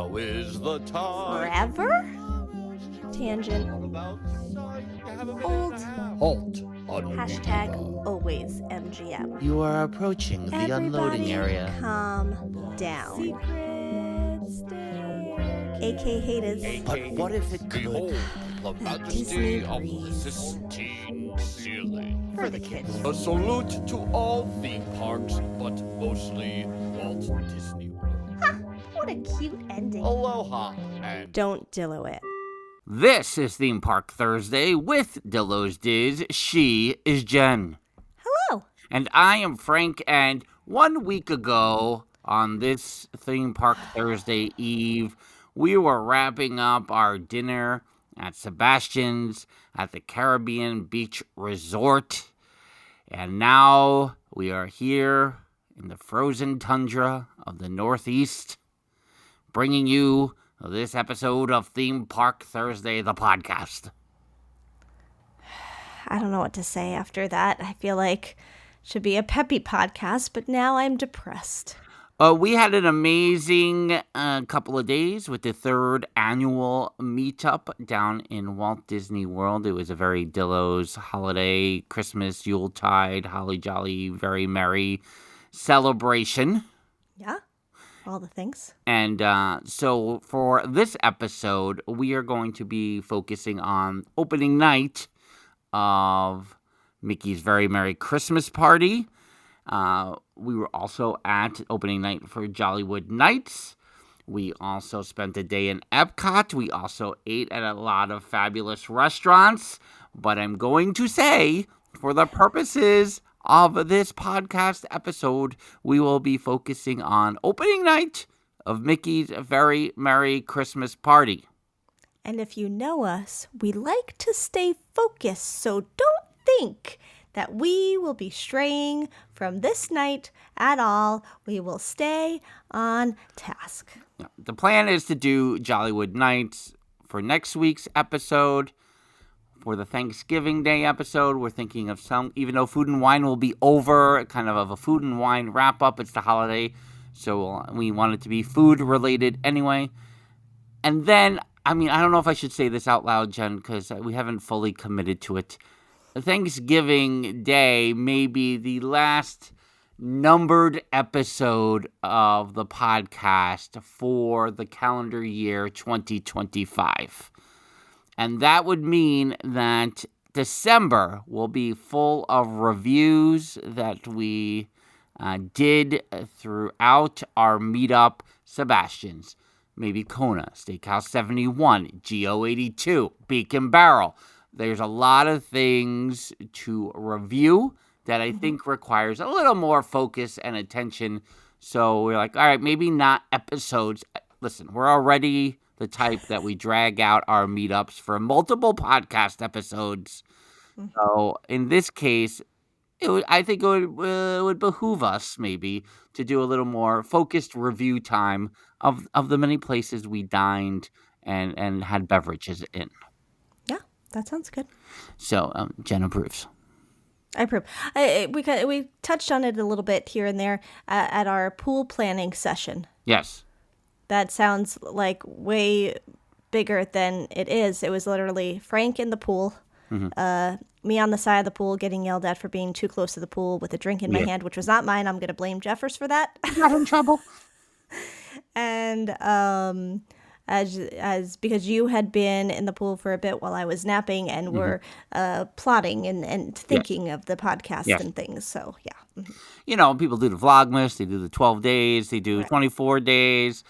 Now is the time. Forever? Tangent. Old. Halt. Hashtag always MGM. You are approaching the unloading area. Calm down. AK haters. But what if it could? Behold the Disney majesty of the breeze. Sistine Ceiling. For the kids. A salute to all theme parks, but mostly Walt Disney World. Ha! What a cute ending. Aloha and Don't DIllo it. This is Theme Park Thursday with DIllo's Diz. She is Jen. Hello. And I am Frank, and 1 week ago on this Theme Park Thursday Eve, we were wrapping up our dinner at Sebastian's at the Caribbean Beach Resort. And now we are here in the frozen tundra of the Northeast, bringing you this episode of Theme Park Thursday, the podcast. I don't know what to say after that. I feel like it should be a peppy podcast, but now I'm depressed. We had an amazing couple of days with the third annual meetup down in Walt Disney World. It was a very DIllo's holiday, Christmas, Yuletide, holly jolly, very merry celebration. Yeah? All the things. And so for this episode, we are going to be focusing on opening night of Mickey's Very Merry Christmas Party. We were also at opening night for Jollywood Nights. We also spent a day in Epcot. We also ate at a lot of fabulous restaurants. But I'm going to say, for the purposes of this podcast episode, we will be focusing on opening night of Mickey's Very Merry Christmas Party. And if you know us, we like to stay focused, so don't think that we will be straying from this night at all. We will stay on task. Yeah, the plan is to do Jollywood Nights for next week's episode. For the Thanksgiving Day episode, we're thinking of some, even though Food and Wine will be over, kind of a Food and Wine wrap-up. It's the holiday, so we want it to be food-related anyway. And then, I don't know if I should say this out loud, Jen, because we haven't fully committed to it. Thanksgiving Day may be the last numbered episode of the podcast for the calendar year 2025. And that would mean that December will be full of reviews that we did throughout our meetup. Sebastian's, maybe Kona, Steakhouse 71, GO 82, Beacon Barrel. There's a lot of things to review that I think requires a little more focus and attention. So we're like, all right, maybe not episodes. Listen, we're already the type that we drag out our meetups for multiple podcast episodes. So in this case, I think it would behoove us maybe to do a little more focused review time of the many places we dined and had beverages in. Yeah, that sounds good. So Jen approves. I approve. We touched on it a little bit here and there at our pool planning session. Yes. That sounds like way bigger than it is. It was literally Frank in the pool, me on the side of the pool getting yelled at for being too close to the pool with a drink in my hand, which was not mine. I'm going to blame Jeffers for that. Got in trouble. And as because you had been in the pool for a bit while I was napping and were plotting and thinking of the podcast and things. So, yeah. You know, people do the Vlogmas, they do the 12 days, they do 24 days.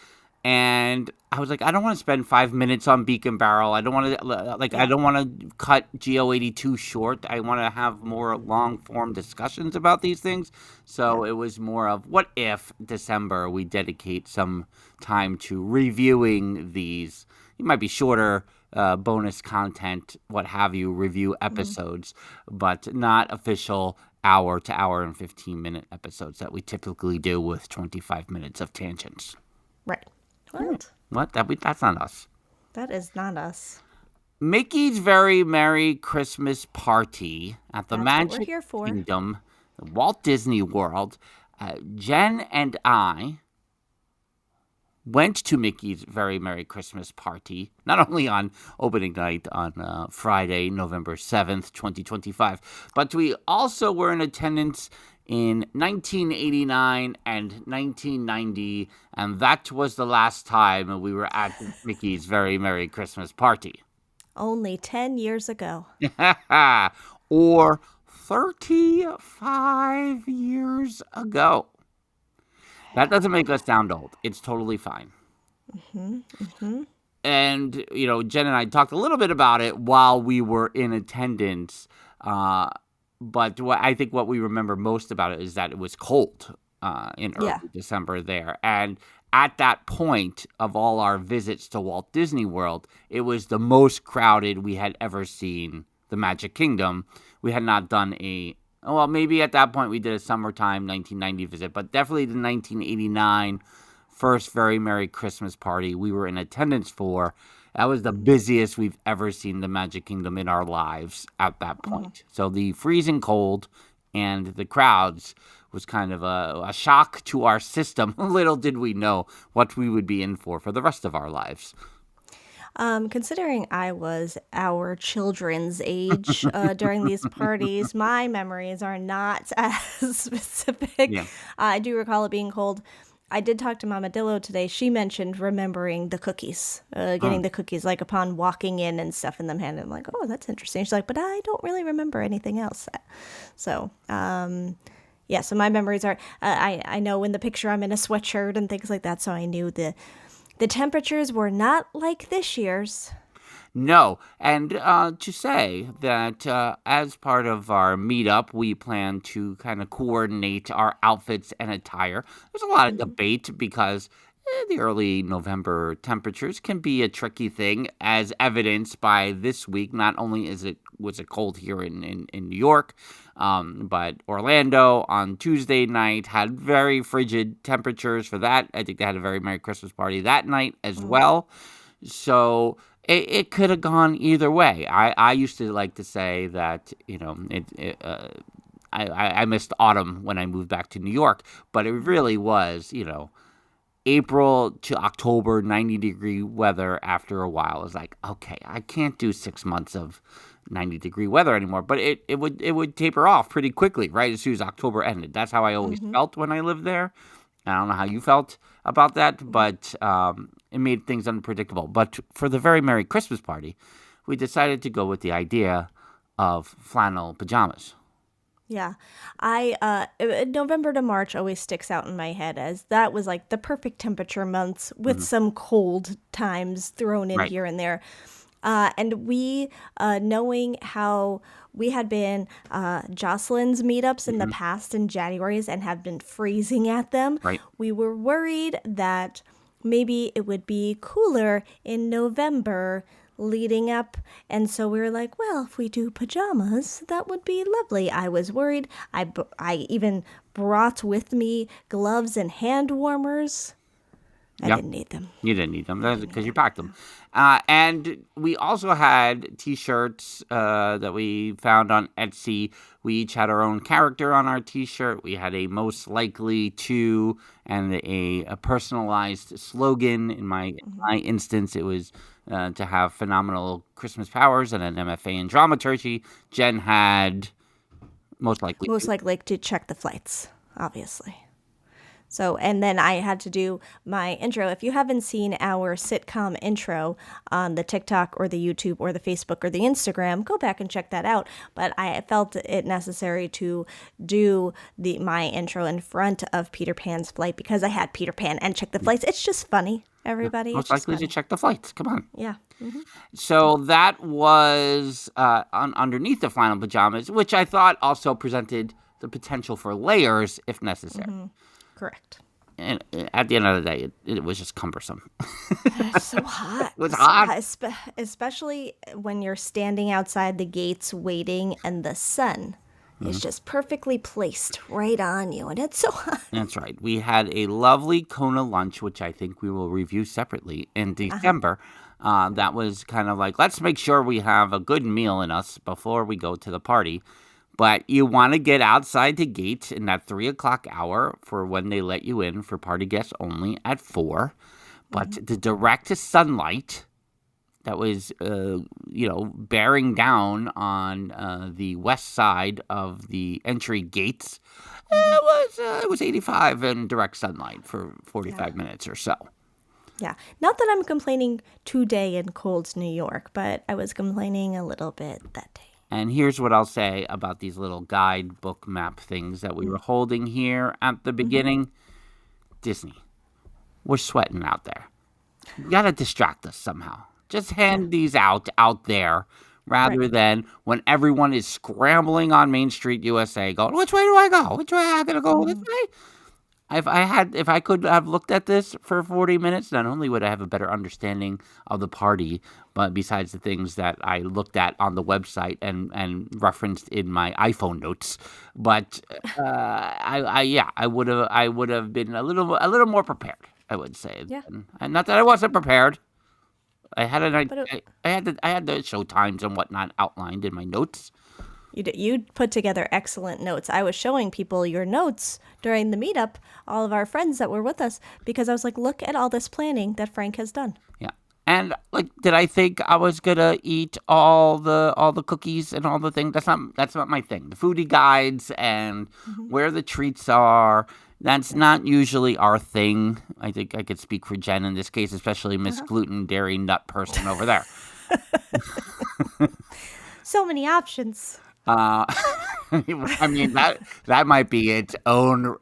And I was like, I don't want to spend 5 minutes on Beacon Barrel. I don't want to, I don't want to cut GO82 short. I want to have more long-form discussions about these things. So it was more of, what if December we dedicate some time to reviewing these? It might be shorter bonus content, what have you, review episodes, but not official hour to hour and 15-minute episodes that we typically do with 25 minutes of tangents. Right. What? What? That's not us. That is not us. Mickey's Very Merry Christmas Party at the Magic Kingdom, Walt Disney World. Jen and I went to Mickey's Very Merry Christmas Party, not only on opening night on Friday, November 7th, 2025, but we also were in attendance in 1989 and 1990, and that was the last time we were at Mickey's Very Merry Christmas Party. Only 10 years ago. Or 35 years ago. That doesn't make us sound old. It's totally fine. And, Jen and I talked a little bit about it while we were in attendance. But I think what we remember most about it is that it was cold in early December there. And at that point of all our visits to Walt Disney World, it was the most crowded we had ever seen the Magic Kingdom. We had not done maybe at that point we did a summertime 1990 visit, but definitely the 1989 first Very Merry Christmas Party we were in attendance for. That was the busiest we've ever seen the Magic Kingdom in our lives at that point. So the freezing cold and the crowds was kind of a shock to our system. Little did we know what we would be in for the rest of our lives. Considering I was our children's age during these parties, my memories are not as specific. Yeah. I do recall it being cold. I did talk to Mama DIllo today. She mentioned remembering the cookies, getting the cookies like upon walking in and stuffing them hand. I'm like, oh, that's interesting. She's like, but I don't really remember anything else. So, so my memories are, I know in the picture I'm in a sweatshirt and things like that. So I knew the temperatures were not like this year's. No, and to say that as part of our meetup, we plan to kind of coordinate our outfits and attire. There's a lot of debate because the early November temperatures can be a tricky thing, as evidenced by this week. Not only was it cold here in New York, but Orlando on Tuesday night had very frigid temperatures for that. I think they had a very Merry Christmas party that night as well. So it could have gone either way. I used to like to say that, I missed autumn when I moved back to New York, but it really was, April to October, 90-degree weather after a while. It was like, okay, I can't do 6 months of 90-degree weather anymore. But it would taper off pretty quickly, right, as soon as October ended. That's how I always felt when I lived there. I don't know how you felt about that, but it made things unpredictable. But for the Very Merry Christmas Party, we decided to go with the idea of flannel pajamas. Yeah. November to March always sticks out in my head as that was like the perfect temperature months with some cold times thrown in here and there. And we, knowing how we had been Jocelyn's meetups in the past in January's and have been freezing at them, we were worried that maybe it would be cooler in November leading up. And so we were like, well, if we do pajamas, that would be lovely. I was worried. I even brought with me gloves and hand warmers. I didn't need them. You didn't need them because you packed them. And we also had T-shirts that we found on Etsy. We each had our own character on our T-shirt. We had a most likely to and a personalized slogan. In my instance, it was to have phenomenal Christmas powers and an MFA in dramaturgy. Jen had most likely to check the flights, obviously. So, and then I had to do my intro. If you haven't seen our sitcom intro on the TikTok or the YouTube or the Facebook or the Instagram, go back and check that out. But I felt it necessary to do my intro in front of Peter Pan's flight because I had Peter Pan and check the flights. It's just funny, everybody. Most likely to check the flights. Come on. Yeah. So that was underneath the flannel pajamas, which I thought also presented the potential for layers if necessary. Correct. And at the end of the day, it was just cumbersome. It's so hot. It was hot. Especially when you're standing outside the gates waiting and the sun is just perfectly placed right on you. And it's so hot. That's right. We had a lovely Kona lunch, which I think we will review separately in December. That was kind of like, let's make sure we have a good meal in us before we go to the party. But you want to get outside the gate in that 3 o'clock hour for when they let you in for party guests only at 4. But the direct sunlight that was, bearing down on the west side of the entry gates, it was 85 in direct sunlight for 45 minutes or so. Yeah. Not that I'm complaining today in cold New York, but I was complaining a little bit that day. And here's what I'll say about these little guidebook map things that we were holding here at the beginning. Disney, we're sweating out there. You got to distract us somehow. Just hand these out there rather than when everyone is scrambling on Main Street, USA, going, which way do I go? Which way am I going to go this way? If I could have looked at this for 40 minutes, not only would I have a better understanding of the party, but besides the things that I looked at on the website and referenced in my iPhone notes, but I would have been a little more prepared, I would say. Yeah. And not that I wasn't prepared. I had I had the show times and whatnot outlined in my notes. You put together excellent notes. I was showing people your notes during the meetup, all of our friends that were with us, because I was like, look at all this planning that Frank has done. Yeah. And did I think I was gonna eat all the cookies and all the things? That's not my thing. The foodie guides and where the treats are, that's not usually our thing. I think I could speak for Jen in this case, especially Miss Gluten Dairy Nut person over there. So many options. I mean that might be its own,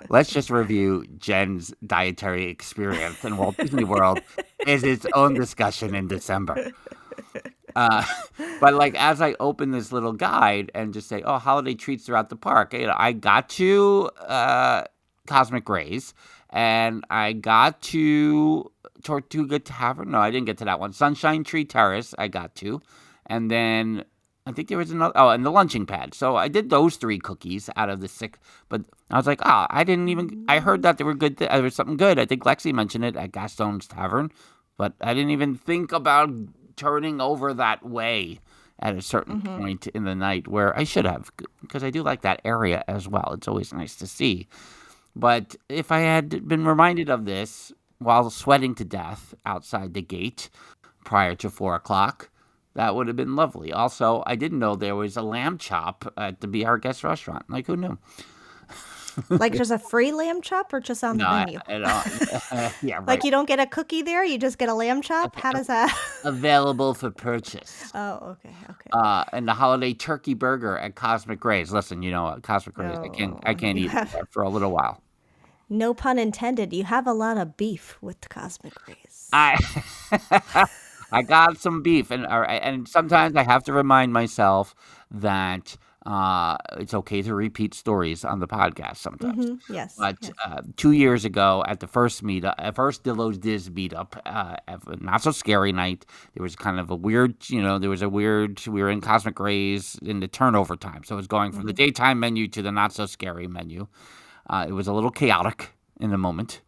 let's just review Jen's dietary experience in Walt Disney World is its own discussion in December. But as I open this little guide and just say, holiday treats throughout the park, I got to Cosmic Rays and I got to Tortuga Tavern. No, I didn't get to that one. Sunshine Tree Terrace I got to. And then I think there was another, and the lunching pad. So I did those 3 cookies out of the 6, but I was like, I heard that there were good, there was something good. I think Lexi mentioned it at Gaston's Tavern, but I didn't even think about turning over that way at a certain point in the night where I should have, because I do like that area as well. It's always nice to see. But if I had been reminded of this while sweating to death outside the gate prior to 4 o'clock, that would have been lovely. Also, I didn't know there was a lamb chop at the Be Our Guest restaurant. Who knew? Just a free lamb chop or just on the menu? Yeah, right. You don't get a cookie there? You just get a lamb chop? How does that? Available for purchase. Oh, okay. And the holiday turkey burger at Cosmic Rays. Listen, Cosmic Rays, I can't eat it for a little while. No pun intended. You have a lot of beef with the Cosmic Rays. I got some beef, and sometimes I have to remind myself that it's okay to repeat stories on the podcast sometimes. Yes. But 2 years ago, at the first DIllo Diz meetup, not so scary night, there was kind of a weird, we were in Cosmic Rays in the turnover time. So it was going from the daytime menu to the not so scary menu. It was a little chaotic in the moment.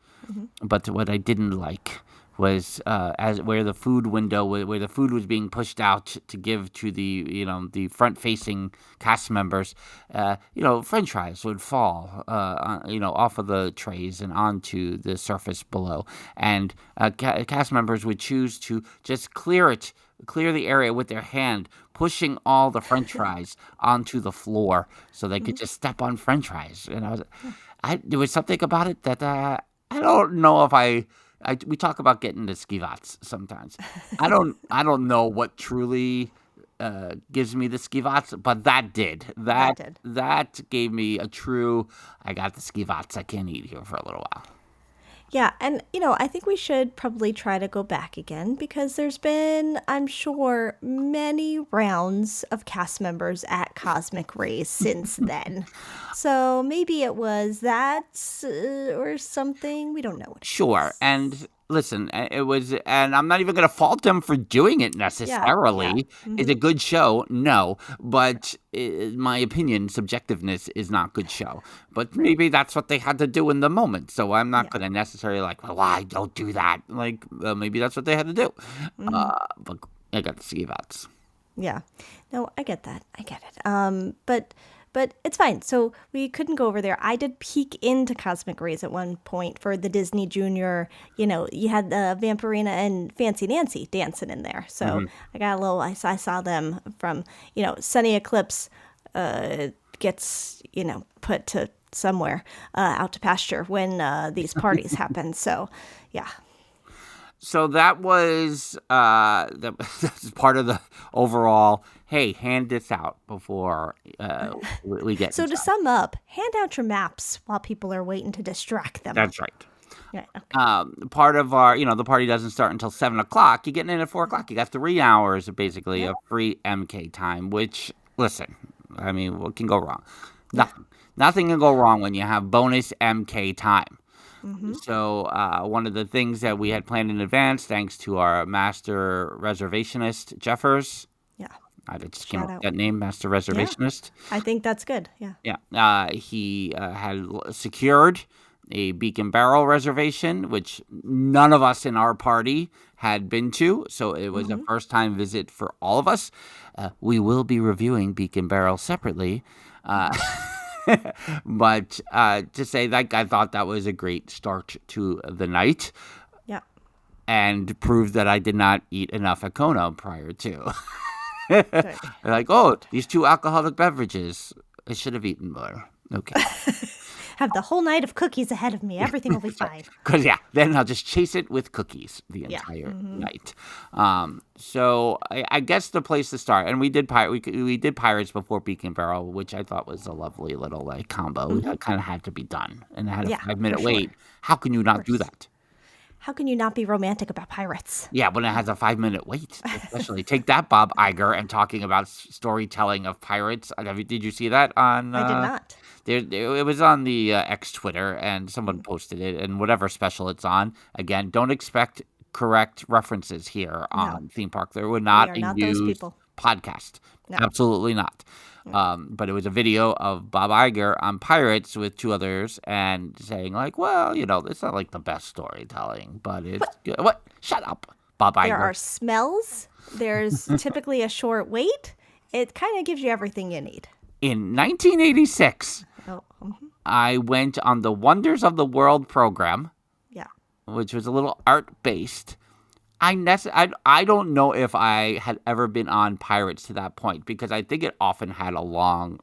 But what I didn't like was where the food window, where the food was being pushed out to give to the front-facing cast members, French fries would fall, off of the trays and onto the surface below, and cast members would choose to just clear the area with their hand, pushing all the French fries onto the floor so they could just step on French fries. And there was something about it that I don't know if we talk about getting the skivats sometimes. I don't know what truly gives me the skivats, but that did. That gave me a true, I got the skivats, I can't eat here for a little while. Yeah, and, I think we should probably try to go back again because there's been, I'm sure, many rounds of cast members at Cosmic Rays since then. So maybe it was that or something. We don't know what it Sure, is. and listen, it was, and I'm not even going to fault them for doing it necessarily. Yeah. It's a good show, no, but in my opinion, subjectiveness is not good show. But maybe that's what they had to do in the moment. So I'm not going to necessarily why don't do that? Maybe that's what they had to do. But I got the skivats. Yeah. No, I get that. I get it. But but it's fine. So we couldn't go over there. I did peek into Cosmic Rays at one point for the Disney Junior. You had Vampirina and Fancy Nancy dancing in there. So I got a little. I saw them from Sunny Eclipse gets put to somewhere out to pasture when these parties happen. So yeah. So that was that's part of the overall, hey, hand this out before we get So to sum up, hand out your maps while people are waiting to distract them. That's right. Yeah, okay. Part of our, the party doesn't start until 7 o'clock. You're getting in at 4 o'clock. You got 3 hours, basically, of free MK time, which, listen, I mean, what can go wrong? Nothing. Nothing can go wrong when you have bonus MK time. So one of the things that we had planned in advance, thanks to our master reservationist, Jeffers. Yeah. I just came up with that name, master reservationist. Yeah, I think that's good. Yeah. Yeah. He had secured a Beacon Barrel reservation, which none of us in our party had been to. So it was a first-time visit for all of us. We will be reviewing Beacon Barrel separately. But to say, like, I thought that was a great start to the night. Yeah. And proved that I did not eat enough Akona prior to. Good. Like, oh, these 2 alcoholic beverages. I should have eaten more. Okay. Have the whole night of cookies ahead of me. Everything will be fine. Because, then I'll just chase it with cookies the entire night. So I guess the place to start, and we did Pirates before Beacon Barrel, which I thought was a lovely little combo. That kind of had to be done. And it had a 5-minute wait. How can you not do that? How can you not be romantic about pirates? Yeah, when it has a 5-minute wait, especially. Take that, Bob Iger, and talking about storytelling of pirates. Did you see that on... I did not. It was on the X Twitter, and someone posted it, and whatever special it's on. Again, don't expect correct references here on Theme Park. There were not a used podcast. No. Absolutely not. But it was a video of Bob Iger on Pirates with 2 others and saying, like, well, it's not like the best storytelling, but it's good. What? Shut up, Bob Iger. There are smells. There's typically a short wait. It kind of gives you everything you need. In 1986, I went on the Wonders of the World program, which was a little art-based. I don't know if I had ever been on Pirates to that point, because I think it often had a long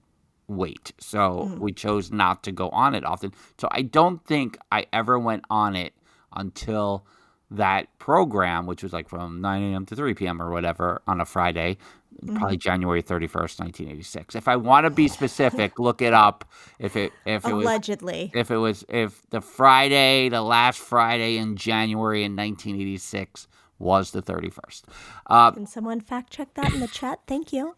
wait. So we chose not to go on it often. So I don't think I ever went on it until that program, which was like from 9 a.m. to 3 p.m. or whatever on a Friday, probably January 31st, 1986. If I want to be specific, look it up. If Allegedly. If the last Friday in January in 1986 was the 31st. Can someone fact check that in the chat? Thank you.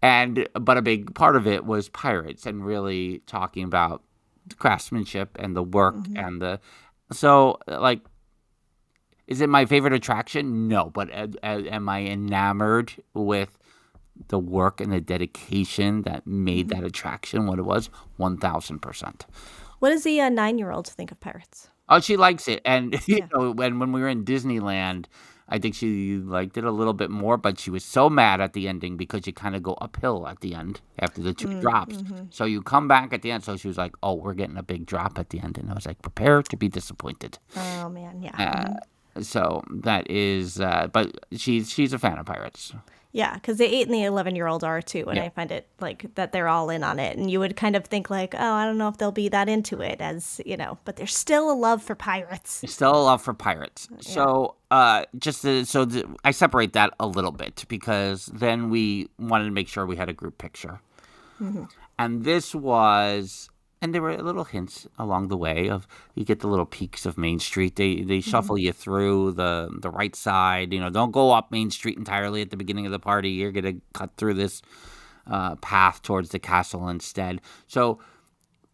But a big part of it was Pirates and really talking about the craftsmanship and the work is it my favorite attraction? No, but am I enamored with the work and the dedication that made that attraction what it was? 1,000%. What does the 9-year-old think of Pirates? Oh, she likes it. And, when we were in Disneyland, I think she liked it a little bit more, but she was so mad at the ending because you kind of go uphill at the end after the 2 drops. So you come back at the end. So she was like, oh, we're getting a big drop at the end. And I was like, prepare to be disappointed. Oh, man, yeah. So that is, but she's a fan of Pirates. Yeah, because the 8 and the 11-year-old are too, and I find it like that they're all in on it. And you would kind of think like, oh, I don't know if they'll be that into it, but there's still a love for pirates. There's still a love for pirates. Yeah. So I separate that a little bit because then we wanted to make sure we had a group picture, and this was. And there were little hints along the way of you get the little peaks of Main Street. They shuffle you through the right side. Don't go up Main Street entirely at the beginning of the party. You're going to cut through this path towards the castle instead. So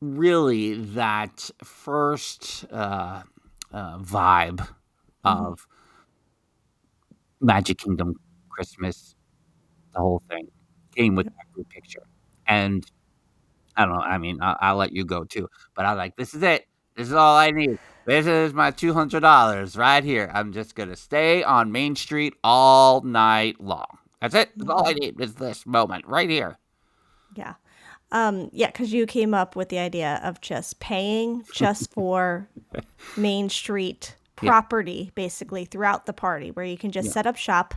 really that first vibe of Magic Kingdom Christmas, the whole thing, came with that group picture. And I don't know. I mean, I'll let you go too. But I'm like, this is it. This is all I need. This is my $200 right here. I'm just going to stay on Main Street all night long. That's it. That's all I need is this moment right here. Yeah. Yeah, because you came up with the idea of just paying just for Main Street property, basically, throughout the party, where you can just set up shop,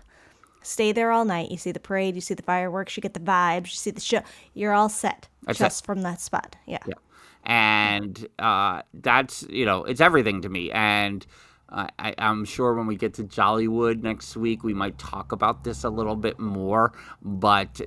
stay there all night. You see the parade, you see the fireworks, you get the vibes, you see the show. You're all set from that spot. Yeah. And that's, it's everything to me. And I'm sure when we get to Jollywood next week, we might talk about this a little bit more. But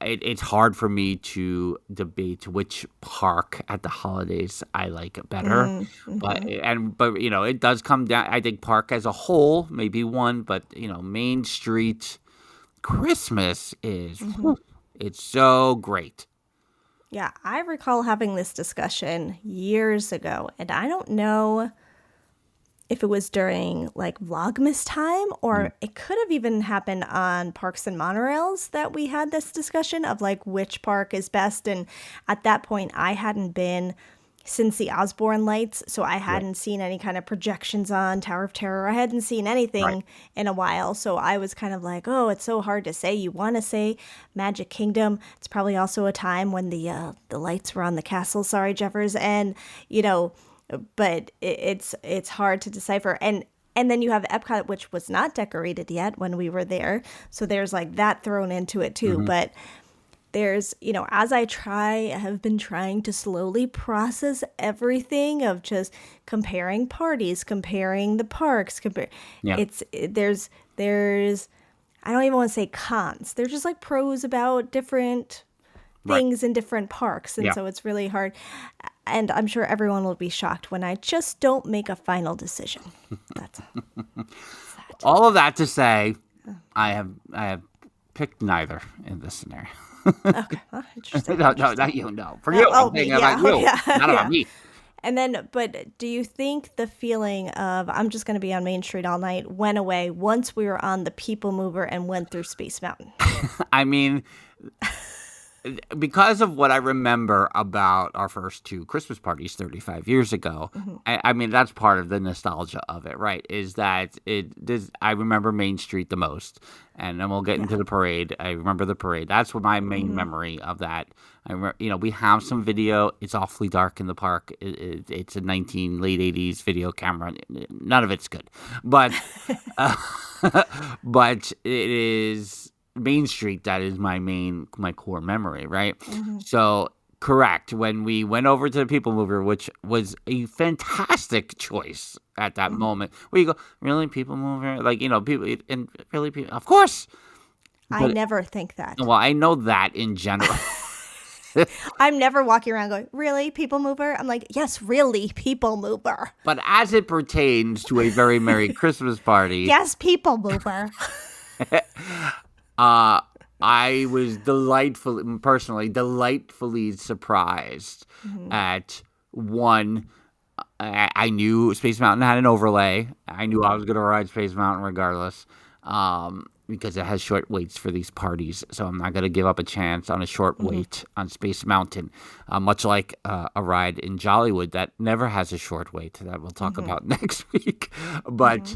it's hard for me to debate which park at the holidays I like better. But it does come down. I think park as a whole, maybe one, but Main Street Christmas is it's so great. Yeah, I recall having this discussion years ago, and I don't know if it was during like Vlogmas time or it could have even happened on Parks and Monorails that we had this discussion of like which park is best. And at that point, I hadn't been since the Osborne lights, so I hadn't seen any kind of projections on Tower of Terror. I hadn't seen anything in a while, so I was kind of like, oh, it's so hard to say. You want to say Magic Kingdom. It's probably also a time when the lights were on the castle. Sorry, Jeffers. And, but it's hard to decipher. And then you have Epcot, which was not decorated yet when we were there. So there's like that thrown into it too. But there's, as I have been trying to slowly process everything of just comparing parties, comparing the parks, there's, I don't even want to say cons. They're just like pros about different things in different parks. And so it's really hard. And I'm sure everyone will be shocked when I just don't make a final decision. That's all of that to say, I have picked neither in this scenario. Okay, well, interesting. No, not you. No, for you. I'm thinking about you, not about me. And then, but do you think the feeling of I'm just going to be on Main Street all night went away once we were on the People Mover and went through Space Mountain? I mean, because of what I remember about our first two Christmas parties 35 years ago, I mean, that's part of the nostalgia of it, right? Is that I remember Main Street the most. And then we'll get into the parade. I remember the parade. That's what my main memory of that. I remember, we have some video. It's awfully dark in the park. It's a late 80s video camera. None of it's good. But but it is Main Street that is my core memory, right? So correct. When we went over to the People Mover, which was a fantastic choice at that moment, where you go, really, People Mover? Like, people, and really, people, of course. I never think that. Well, I know that in general. I'm never walking around going, really, People Mover? I'm like, yes, really, People Mover. But as it pertains to a very Merry Christmas party. Yes, People Mover. I was delightfully surprised at one. I knew Space Mountain had an overlay. I knew I was going to ride Space Mountain regardless, because it has short waits for these parties. So I'm not going to give up a chance on a short wait on Space Mountain, much like a ride in Jollywood that never has a short wait that we'll talk about next week. But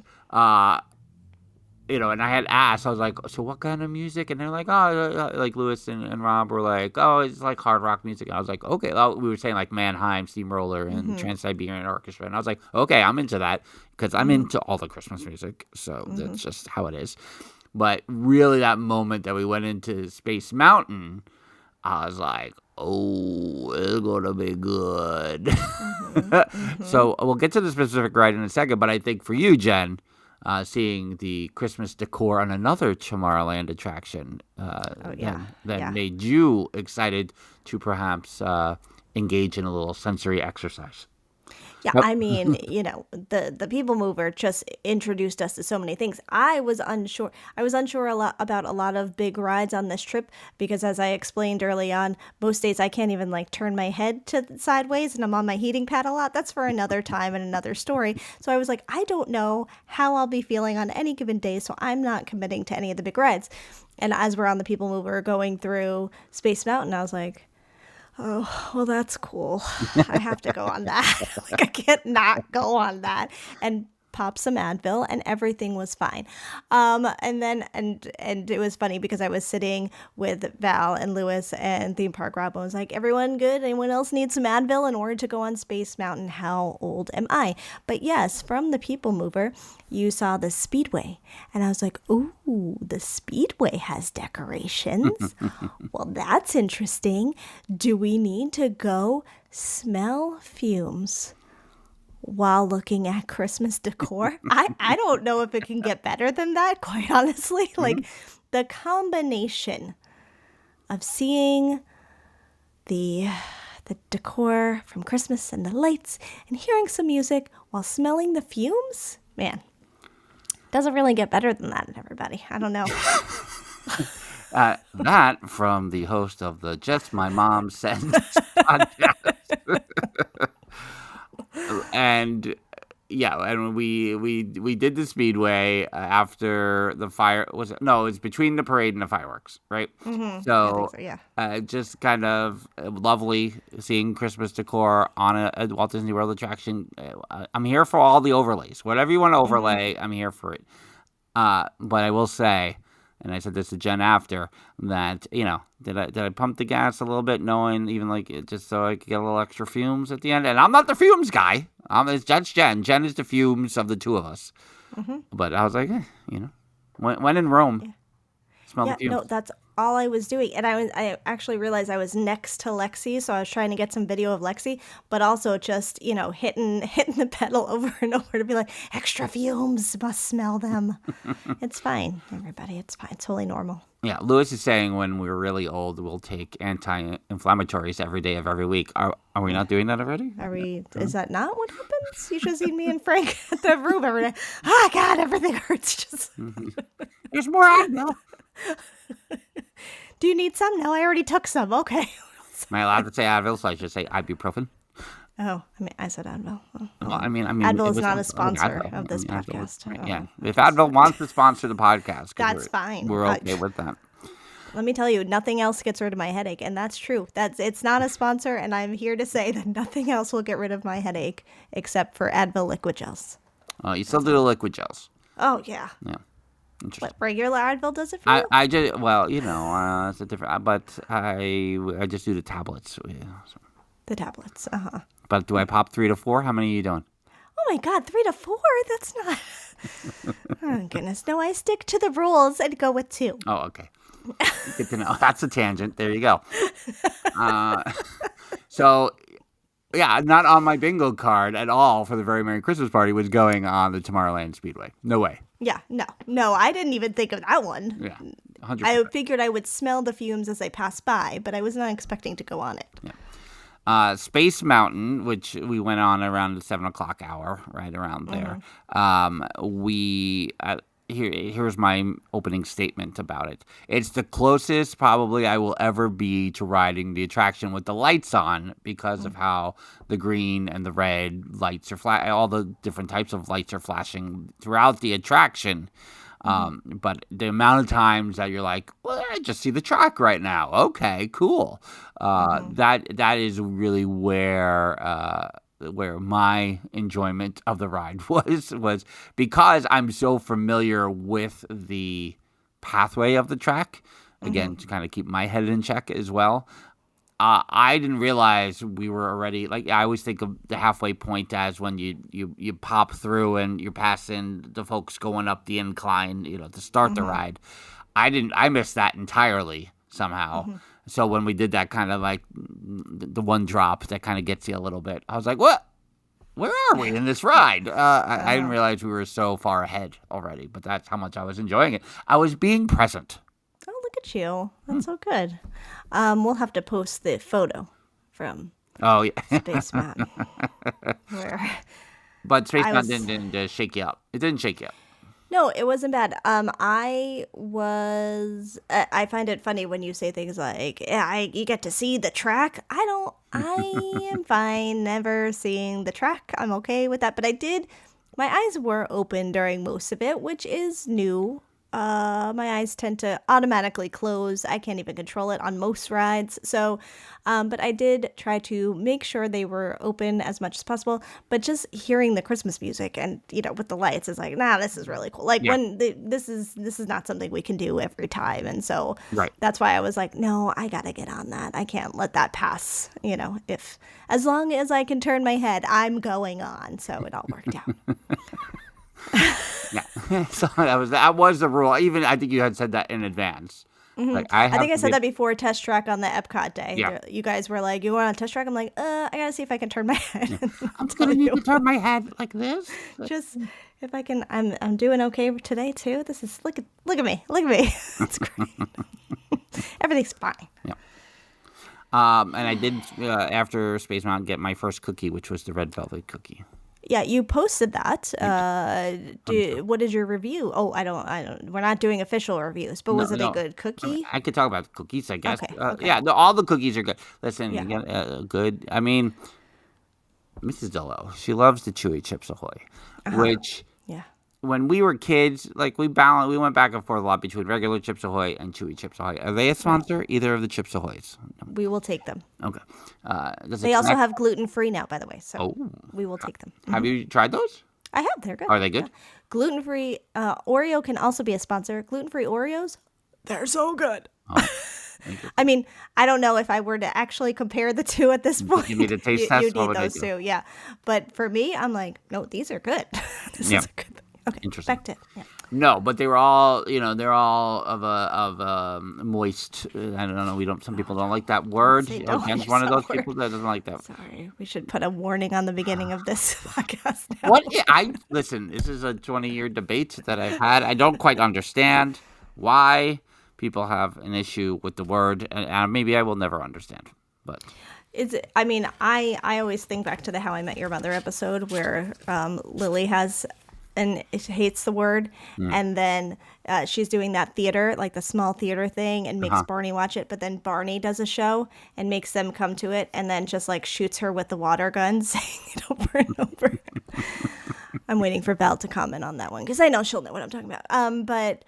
and I had asked, I was like, so what kind of music? And they're like, oh, like Lewis and Rob were like, oh, it's like hard rock music. And I was like, okay. Well, we were saying like Mannheim, Steamroller, and Trans-Siberian Orchestra. And I was like, okay, I'm into that because I'm into all the Christmas music. So that's just how it is. But really that moment that we went into Space Mountain, I was like, oh, it's going to be good. So we'll get to the specific ride in a second. But I think for you, Jen, seeing the Christmas decor on another Tomorrowland attraction that made you excited to perhaps engage in a little sensory exercise. Yeah, I mean, the People Mover just introduced us to so many things. I was unsure about a lot of big rides on this trip because, as I explained early on, most days I can't even turn my head to sideways, and I'm on my heating pad a lot. That's for another time and another story. So I was like, I don't know how I'll be feeling on any given day, so I'm not committing to any of the big rides. And as we're on the People Mover going through Space Mountain, I was like, oh, well, that's cool. I have to go on that. I can't not go on that. And pop some Advil, and everything was fine. And it was funny because I was sitting with Val and Lewis and Theme Park Rob and was like, everyone good? Anyone else need some Advil in order to go on Space Mountain? How old am I? But yes, from the People Mover, you saw the Speedway. And I was like, ooh, the Speedway has decorations. Well, that's interesting. Do we need to go smell fumes while looking at Christmas decor? I don't know if it can get better than that, quite honestly. Like, the combination of seeing the decor from Christmas and the lights and hearing some music while smelling the fumes, man, doesn't really get better than that, everybody. I don't know. That from the host of the Just My Mom Said podcast. And yeah, and we did the Speedway after the fire. It's between the parade and the fireworks, right? Mm-hmm. So, yeah. just kind of lovely seeing Christmas decor on a Walt Disney World attraction. I'm here for all the overlays. Whatever you want to overlay, I'm here for it. But I will say, and I said this to Jen after, that, did I pump the gas a little bit, knowing even just so I could get a little extra fumes at the end? And I'm not the fumes guy. That's Jen. Jen is the fumes of the two of us. Mm-hmm. But I was like, when in Rome, smell the fumes. No, that's all I was doing. And I actually realized I was next to Lexi, so I was trying to get some video of Lexi, but also just, hitting the pedal over and over to be like, extra fumes, must smell them. It's fine, everybody. It's fine. It's totally normal. Yeah, Lewis is saying when we're really old, we'll take anti-inflammatories every day of every week. Are we not doing that already? Are we? Is that not what happens? You should have seen me and Frank at the room every day. Oh, God, everything hurts. Just There's more Advil. Do you need some? No, I already took some. Okay. Am I allowed to say Advil? So I should say ibuprofen. Oh, I said Advil. Oh. Well, I mean, Advil is not a sponsor of this podcast. Yeah, if Advil wants to sponsor the podcast, that's fine. We're okay with that. Let me tell you, nothing else gets rid of my headache, and that's true. It's not a sponsor, and I'm here to say that nothing else will get rid of my headache except for Advil liquid gels. Oh, you still do the liquid gels? Oh yeah. Yeah. Interesting. What regular Advil does it for you? I just it's a different, but I just do the tablets. Yeah, so. The tablets. But do I pop 3 to 4? How many are you doing? Oh my God, 3 to 4? That's not. Oh goodness, no! I stick to the rules and go with 2. Oh, okay. Good to know. That's a tangent. There you go. So, yeah, not on my bingo card at all for the Very Merry Christmas Party was going on the Tomorrowland Speedway. No way. Yeah, no, I didn't even think of that one. Yeah, 100%. I figured I would smell the fumes as I passed by, but I was not expecting to go on it. Yeah. Space Mountain, which we went on around the 7 o'clock hour, right around there. Here's my opening statement about it. It's the closest probably I will ever be to riding the attraction with the lights on because of how the green and the red lights are all the different types of lights are flashing throughout the attraction. But the amount of times that you're like, well, I just see the track right now. Okay, cool. That is really where my enjoyment of the ride was because I'm so familiar with the pathway of the track, again, to kind of keep my head in check as well. I didn't realize we were already, I always think of the halfway point as when you pop through and you're passing the folks going up the incline, to start the ride. I missed that entirely somehow. So when we did that kind of the one drop that kind of gets you a little bit, I was like, what? Where are we in this ride? I didn't realize we were so far ahead already, but that's how much I was enjoying it. I was being present. Oh, look at you. That's so good. We'll have to post the photo from Space Mountain. But Space Mountain didn't shake you up. It didn't shake you up. No, it wasn't bad. I find it funny when you say things like, you get to see the track. I am fine never seeing the track. I'm okay with that. But my eyes were open during most of it, which is new my eyes tend to automatically close. I can't even control it on most rides. So, but I did try to make sure they were open as much as possible. But just hearing the Christmas music and, with the lights is like, nah, this is really cool. Like this is not something we can do every time. And so that's why I was like, no, I got to get on that. I can't let that pass. As long as I can turn my head, I'm going on. So it all worked out. Yeah, so that was the rule. Even I think you had said that in advance. Mm-hmm. Like I think I said that before test track on the Epcot day. Yeah. You guys were like, "You want on test track?" I'm like, I gotta see if I can turn my head. Yeah. I'm gonna need to turn my head like this. Just if I can. I'm doing okay today too. This is look at me. It's great. Everything's fine. Yeah. And I did after Space Mountain get my first cookie, which was the red velvet cookie. Yeah, you posted that. What is your review? Oh, I don't. We're not doing official reviews, but was it a good cookie? I could talk about the cookies, I guess. Okay. Yeah, all the cookies are good. Listen, you get, good. I mean, Mrs. DIllo, she loves the Chewy Chips Ahoy, which when we were kids, like we went back and forth a lot between regular Chips Ahoy and Chewy Chips Ahoy. Are they a sponsor? Either of the Chips Ahoys? We will take them. Okay. They also have gluten-free now, by the way, so we will take them. Have you tried those? I have. They're good. Are they good? Yeah. Gluten-free Oreo can also be a sponsor. Gluten-free Oreos, they're so good. Oh. I mean, I don't know if I were to actually compare the two at this point. You need a taste test? You need those two, yeah. But for me, I'm like, no, these are good. This is a good thing. Okay, interesting. Back to it. Yeah. No, but they were all, they're all of a moist. I don't know. Some people don't like that word. Ken's one of those people that doesn't like that. Sorry, we should put a warning on the beginning of this podcast now. What? Listen. This is a 20-year debate that I've had. I don't quite understand why people have an issue with the word, and maybe I will never understand. But I always think back to the How I Met Your Mother episode where Lily hates the word, and then she's doing that theater, like the small theater thing, and makes Barney watch it, but then Barney does a show and makes them come to it, and then just like shoots her with the water gun, saying it over and over. I'm waiting for Val to comment on that one, because I know she'll know what I'm talking about. But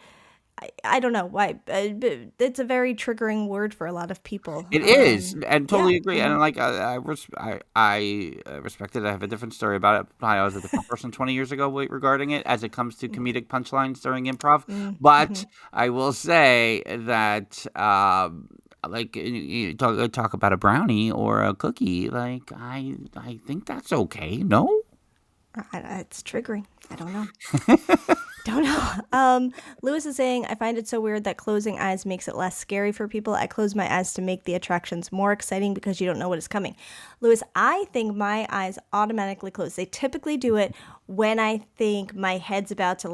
I don't know why. It's a very triggering word for a lot of people. It is, and totally agree. And like I respect it. I have a different story about it. I was a different person 20 years ago regarding it, as it comes to comedic punchlines during improv. But I will say that, like you talk about a brownie or a cookie, like I think that's okay. No. It's triggering. I don't know. Lewis is saying, I find it so weird that closing eyes makes it less scary for people. I close my eyes to make the attractions more exciting because you don't know what is coming. Lewis, I think my eyes automatically close. They typically do it when I think my head's about to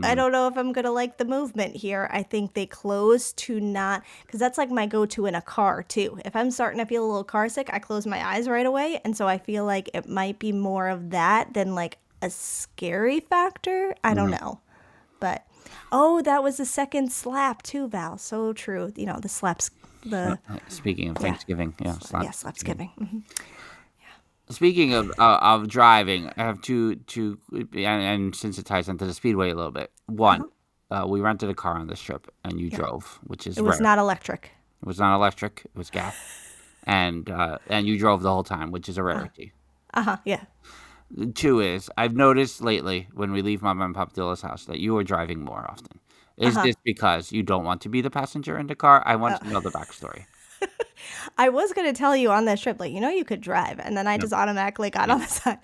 I don't know if I'm going to like the movement here. I think they close to not, because that's like my go-to in a car too. If I'm starting to feel a little car sick, I close my eyes right away. And so I feel like it might be more of that than like a scary factor. I don't know. But, that was the second slap too, Val. So true. The slaps. Speaking of Thanksgiving. Yeah, slapsgiving. Mm-hmm. Speaking of driving, I have two, and since it ties into the Speedway a little bit. One, we rented a car on this trip, and you drove, which is It was rare. not electric. It was not electric. It was gas, and you drove the whole time, which is a rarity. Yeah. Two is, I've noticed lately when we leave Mama and Papa DIllo's house that you are driving more often. Is this because you don't want to be the passenger in the car? I want to know the backstory. I was going to tell you on this trip, you could drive. And then I just automatically got on the side.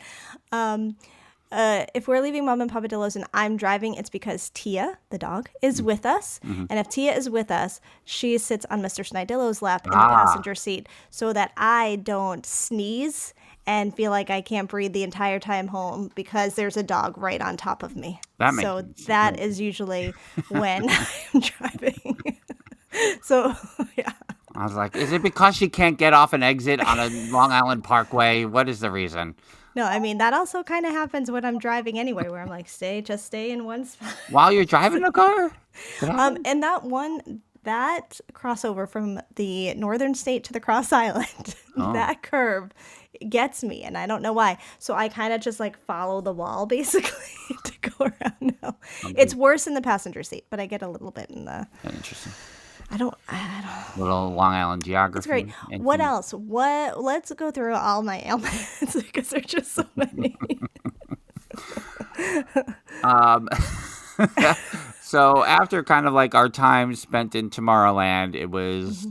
If we're leaving Mom and Papa DIllo's and I'm driving, it's because Tia, the dog, is with us. And if Tia is with us, she sits on Mr. Snydillo's lap in the passenger seat so that I don't sneeze and feel like I can't breathe the entire time home because there's a dog right on top of me. That is usually when I'm driving. So, yeah. I was like, is it because she can't get off an exit on a Long Island Parkway? What is the reason? No, I mean, that also kind of happens when I'm driving anyway, where I'm like, just stay in one spot. While you're driving the car? And that crossover from the northern state to the Cross Island, that curve gets me, and I don't know why. So I kind of just follow the wall basically to go around. No, it's worse in the passenger seat, but I get a little bit in the. Interesting. I don't. Little Long Island geography. It's great. What else? Let's go through all my ailments because there's just so many. So after kind of like our time spent in Tomorrowland, it was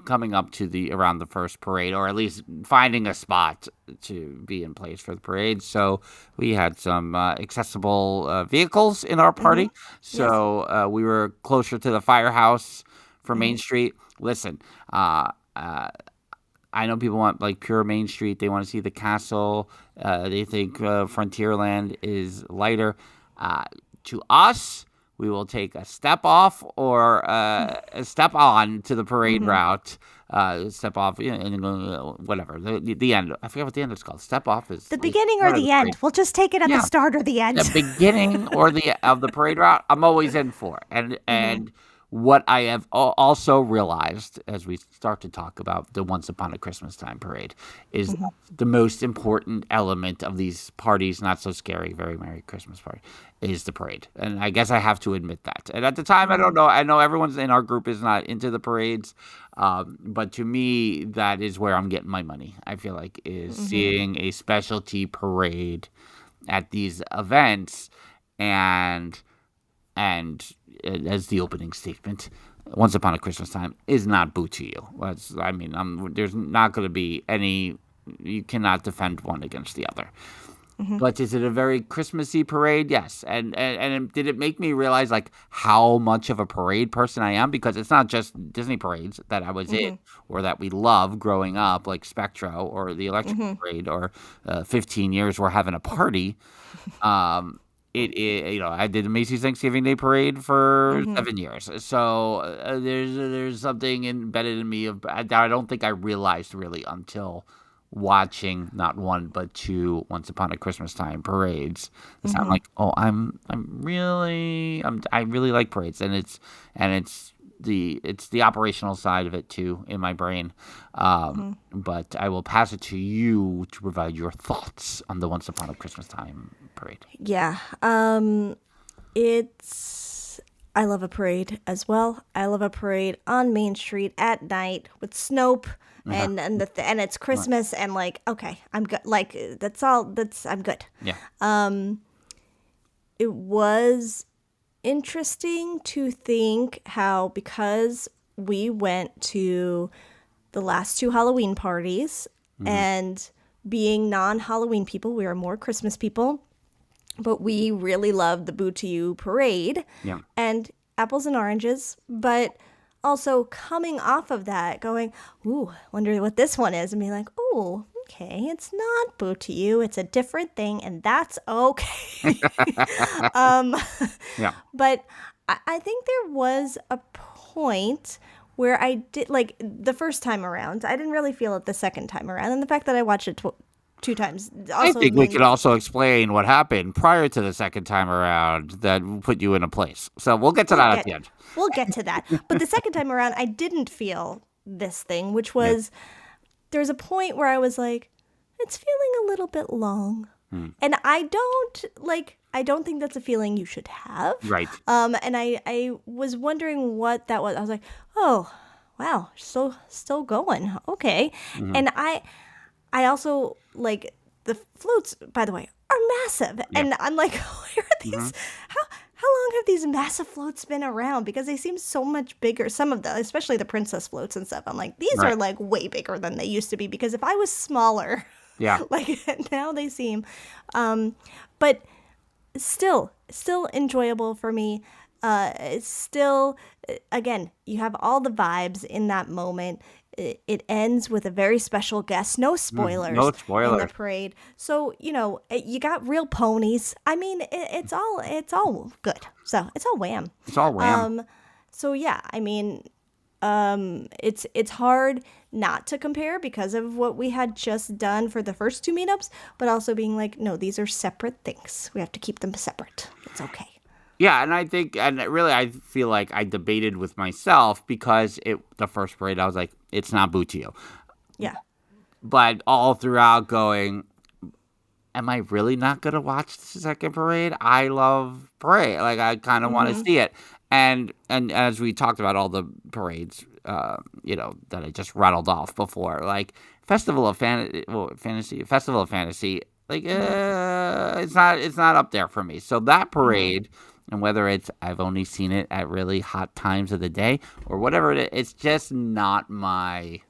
coming up to around the first parade, or at least finding a spot to be in place for the parade. So we had some accessible vehicles in our party. So we were closer to the firehouse for Main Street. Listen, I know people want like pure Main Street. They want to see the castle. They think Frontierland is lighter. To us, we will take a step off or a step on to the parade route. Step off, whatever. The end. I forget what the end is called. Step off is the beginning or the end. We'll just take it at the start or the end. The beginning or of the parade route, I'm always in for. And what I have also realized as we start to talk about the Once Upon a Christmas Time parade is the most important element of these parties, not so scary, very Merry Christmas party, is the parade. And I guess I have to admit that. And at the time, I don't know. I know everyone's in our group is not into the parades. But to me, that is where I'm getting my money, I feel like, is seeing a specialty parade at these events. And as the opening statement, Once Upon a Christmas Time is not boo to you. There's not going to be any. You cannot defend one against the other. But is it a very Christmassy parade? Yes. And did it make me realize like how much of a parade person I am? Because it's not just Disney parades that I was in or that we love growing up, like Spectro or the Electric Parade, or 15 years we're having a party. I did the Macy's Thanksgiving Day Parade for 7 years. So there's something embedded in me that I don't think I realized really until watching not one but two Once Upon a Christmas Time parades. I'm like, I really like parades, and it's the operational side of it too in my brain. But I will pass it to you to provide your thoughts on the Once Upon a Christmas Time parade. Yeah. I love a parade as well. I love a parade on Main Street at night with Snope and it's Christmas and like, okay, I'm good. Like I'm good. Yeah. It was interesting to think how, because we went to the last two Halloween parties and being non-Halloween people, we are more Christmas people, but we really loved the Boo to You parade and apples and oranges, but also coming off of that going, ooh, wonder what this one is, and being like, oh, okay, it's not Boo to You, it's a different thing, and that's okay. But I think there was a point where I did, like, the first time around, I didn't really feel it the second time around, and the fact that I watched it two times also I think we could also explain what happened prior to the second time around that put you in a place. So we'll get to that at the end. We'll get to that. But the second time around, I didn't feel this thing, which was, there was a point where I was like, it's feeling a little bit long. And I don't think that's a feeling you should have. Right. And I was wondering what that was. I was like, oh, wow, still going. Okay. And I also, like, the floats, by the way, are massive. And I'm like, where are these? How long have these massive floats been around? Because they seem so much bigger. Some of them, especially the princess floats and stuff. I'm like, these are like way bigger than they used to be. Because if I was smaller, like now they seem, but still enjoyable for me. It's still, again, you have all the vibes in that moment. It ends with a very special guest. No spoilers. No spoilers. In the parade. So, you got real ponies. I mean, it's all good. So it's all wham. It's all wham. So yeah, I mean, it's hard not to compare because of what we had just done for the first two meetups, but also being like, no, these are separate things. We have to keep them separate. It's okay. Yeah, and I feel like I debated with myself because the first parade, I was like, it's not Boo to You. Yeah. But all throughout going, am I really not going to watch the second parade? I love parade. Like, I kind of want to see it. And as we talked about all the parades, that I just rattled off before, like Festival of Fantasy, like it's not up there for me. So that parade, and whether I've only seen it at really hot times of the day or whatever it is, it's just not my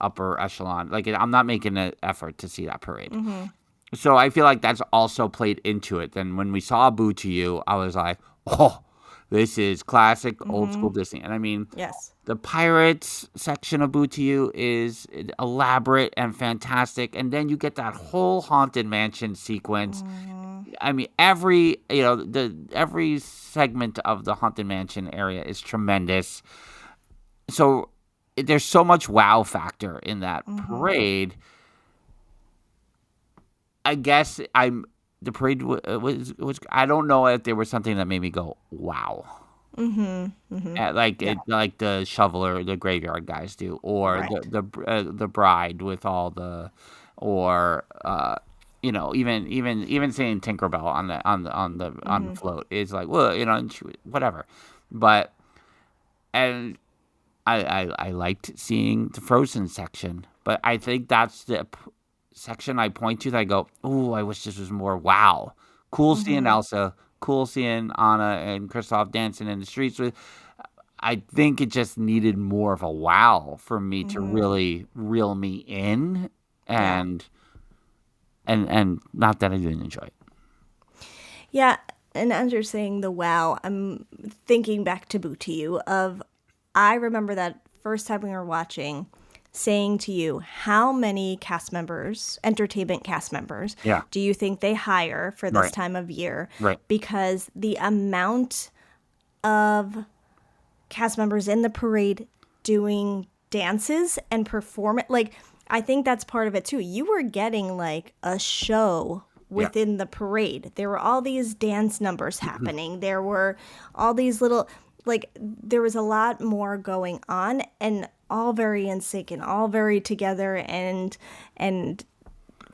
upper echelon. Like, I'm not making an effort to see that parade. So I feel like that's also played into it. Then when we saw Boo to You, I was like, oh, this is classic old school Disney. And I mean, Yes. the Pirates section of Boo to You is elaborate and fantastic. And then you get that whole Haunted Mansion sequence. I mean, every segment of the Haunted Mansion area is tremendous. So there's so much wow factor in that parade. I guess the parade was I don't know if there was something that made me go wow. Like the shoveler, the graveyard guys do, or Right. the bride with all the, or even seeing Tinkerbell on the float is like, well, and whatever, but and I liked seeing the Frozen section, but I think that's the section I point to that I go, oh, I wish this was more wow. Cool seeing Elsa, cool seeing Anna and Kristoff dancing in the streets with. I think it just needed more of a wow for me to really reel me in, and not that I didn't enjoy it. Yeah, and as you're saying the wow, I'm thinking back to Boo to You I remember that first time we were watching, saying to you, how many entertainment cast members, do you think they hire for this time of year? Right. Because the amount of cast members in the parade doing dances and performance, like, I think that's part of it too. You were getting like a show within the parade. There were all these dance numbers happening. There were all these little, like, there was a lot more going on, and all very in sync and all very together, and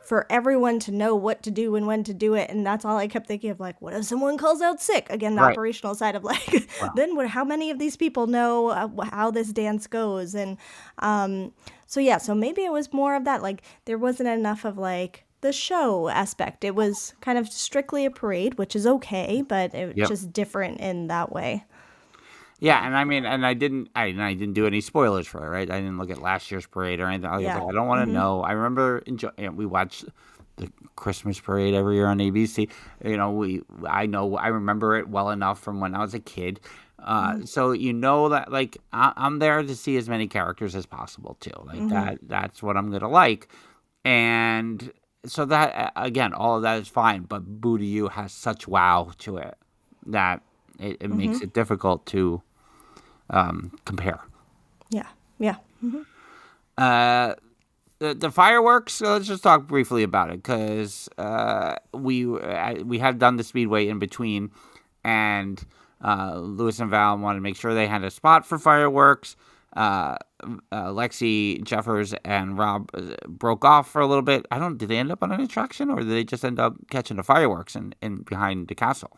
for everyone to know what to do and when to do it. And that's all I kept thinking of, like, what if someone calls out sick? Again, the operational side of, like, then how many of these people know how this dance goes? And so maybe it was more of that, like, there wasn't enough of, like, the show aspect. It was kind of strictly a parade, which is okay, but it was just different in that way. Yeah, and I mean, and I didn't do any spoilers for it, right? I didn't look at last year's parade or anything. I was like, I don't want to know. I remember we watched the Christmas parade every year on ABC. I remember it well enough from when I was a kid. So that, like, I'm there to see as many characters as possible too. Like that's what I'm gonna like, and so that again, all of that is fine. But Boo to You has such wow to it that it makes it difficult to compare. Yeah. The fireworks. Let's just talk briefly about it, because we had done the Speedway in between, and Louis and Val wanted to make sure they had a spot for fireworks. Lexi, Jeffers, and Rob broke off for a little bit. Did they end up on an attraction, or did they just end up catching the fireworks in behind the castle?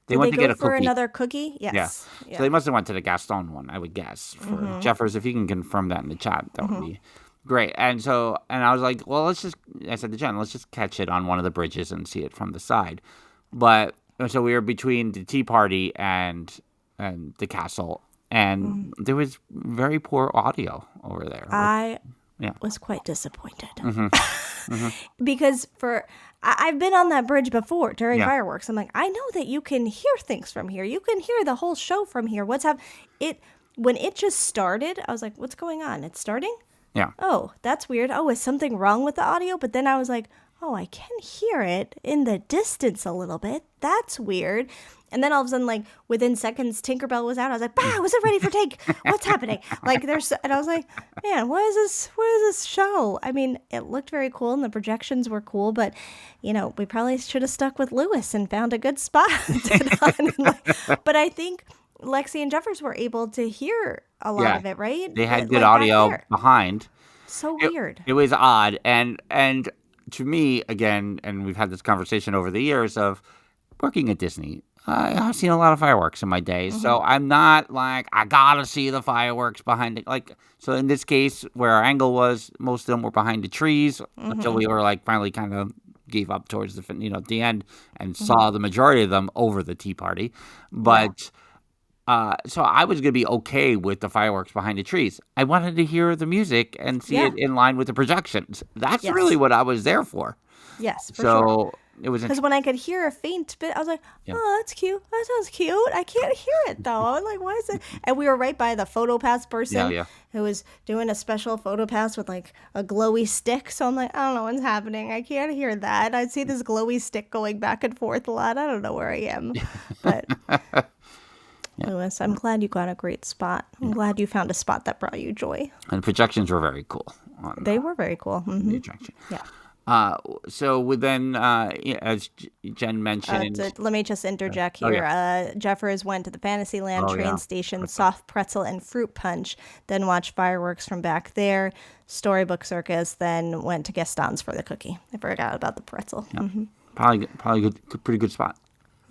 They went to get a cookie. For another cookie? Yes. Yeah. So they must have went to the Gaston one, I would guess. For Jeffers, if you can confirm that in the chat, that would be great. And I was like, well, I said to Jen, let's just catch it on one of the bridges and see it from the side. But so we were between the tea party and the castle, and there was very poor audio over there. I was quite disappointed. Because I've been on that bridge before during fireworks. I'm like, I know that you can hear things from here. You can hear the whole show from here. When it just started, I was like, what's going on? It's starting? Yeah. Oh, that's weird. Oh, is something wrong with the audio? But then I was like, oh, I can hear it in the distance a little bit. That's weird. And then all of a sudden, like, within seconds, Tinkerbell was out. I was like, bah, was it ready for take? What's happening? Like, and I was like, man, what is this show? I mean, it looked very cool and the projections were cool, but, we probably should have stuck with Lewis and found a good spot. But I think Lexi and Jeffers were able to hear a lot of it, right? They had good audio behind. So weird. It was odd. And to me, again, and we've had this conversation over the years of working at Disney, I've seen a lot of fireworks in my day. So I'm not like, I gotta see the fireworks behind it. Like, so in this case, where our angle was, most of them were behind the trees until we were like finally kind of gave up towards the end and saw the majority of them over the tea party. But so I was going to be okay with the fireworks behind the trees. I wanted to hear the music and see it in line with the projections. That's really what I was there for. Yes, for so sure. It was because when I could hear a faint bit, I was like, "Oh, that's cute. That sounds cute." I can't hear it though. I was like, "Why is it?" And we were right by the photo pass person who was doing a special photo pass with like a glowy stick. So I'm like, I don't know what's happening. I can't hear that. I see this glowy stick going back and forth a lot. I don't know where I am, but. Anyways, I'm glad you got a great spot. I'm glad you found a spot that brought you joy. And projections were very cool. They were very cool. The attraction. Yeah. So then, as Jen mentioned... let me just interject here. Jeffers went to the Fantasyland train station, soft pretzel and fruit punch, then watched fireworks from back there, Storybook Circus, then went to Gaston's for the cookie. I forgot about the pretzel. Yeah. Probably good, pretty good spot.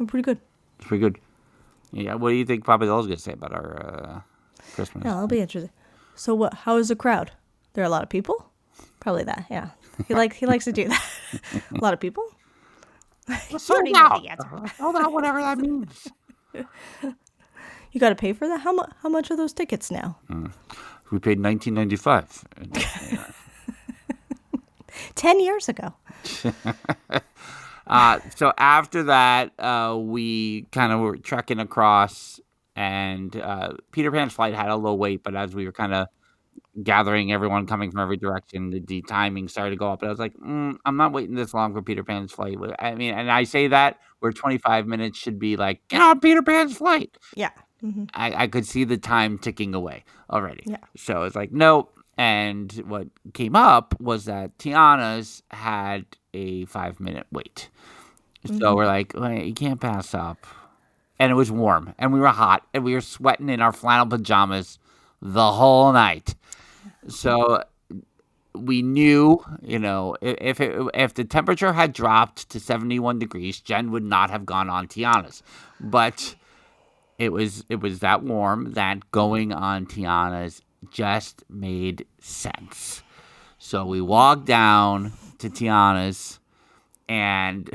Pretty good. It's pretty good. Yeah, what do you think Papa Dell's going to say about our Christmas? Yeah, that'll be interesting. So what? How is the crowd? There are a lot of people? Probably that, yeah. He likes to do that. A lot of people? Sold out. Sold out, whatever that means. You got to pay for that? How much are those tickets now? We paid $19.95. 10 years ago. So after that, we kind of were trekking across, and Peter Pan's flight had a low wait, but as we were kind of gathering everyone coming from every direction, the timing started to go up. And I was like, I'm not waiting this long for Peter Pan's flight. I mean, and I say that where 25 minutes should be like, get on Peter Pan's flight. Yeah. Mm-hmm. I could see the time ticking away already. Yeah. So it's like, nope. And what came up was that Tiana's had a 5-minute wait. So we're like, well, you can't pass up. And it was warm, and we were hot, and we were sweating in our flannel pajamas the whole night. So we knew, if the temperature had dropped to 71 degrees, Jen would not have gone on Tiana's. But it was that warm that going on Tiana's just made sense. So we walked down to Tiana's, and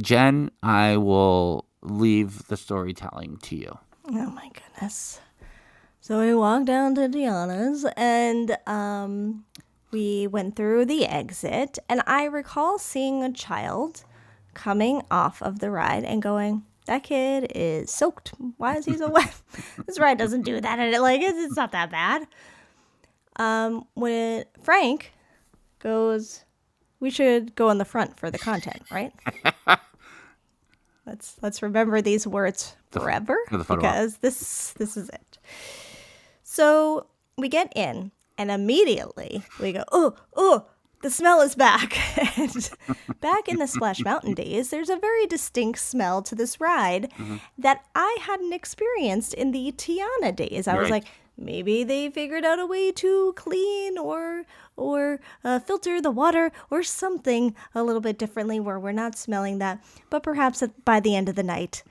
Jen, I will leave the storytelling to you. Oh my goodness. So we walked down to Tiana's, and we went through the exit, and I recall seeing a child coming off of the ride and going, that kid is soaked. Why is he so wet? This ride doesn't do that. And it's not that bad. When Frank goes, we should go in the front for the content, right? Let's remember these words forever, because this is it. So we get in, and immediately we go, oh, the smell is back. And back in the Splash Mountain days, there's a very distinct smell to this ride that I hadn't experienced in the Tiana days. I was like, maybe they figured out a way to clean or filter the water or something a little bit differently where we're not smelling that. But perhaps by the end of the night,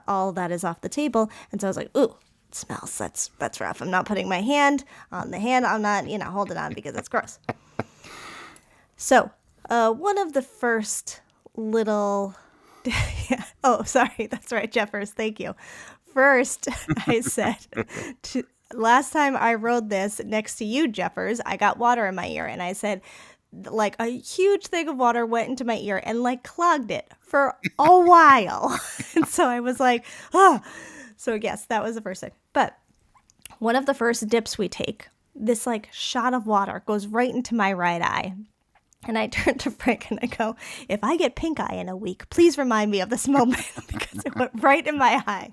all that is off the table. And so I was like, ooh, it smells. That's rough. I'm not putting my hand on the hand. I'm not, holding on because it's gross. So, one of the first little... Oh, sorry. That's right, Jeffers. Thank you. First, I said... Last time I rode this next to you, Jeffers, I got water in my ear. And I said, like, a huge thing of water went into my ear and, clogged it for a while. And so I was like, oh. So, yes, that was the first thing. But one of the first dips we take, this, shot of water goes right into my right eye. And I turned to Frank and I go, if I get pink eye in a week, please remind me of this moment, because it went right in my eye.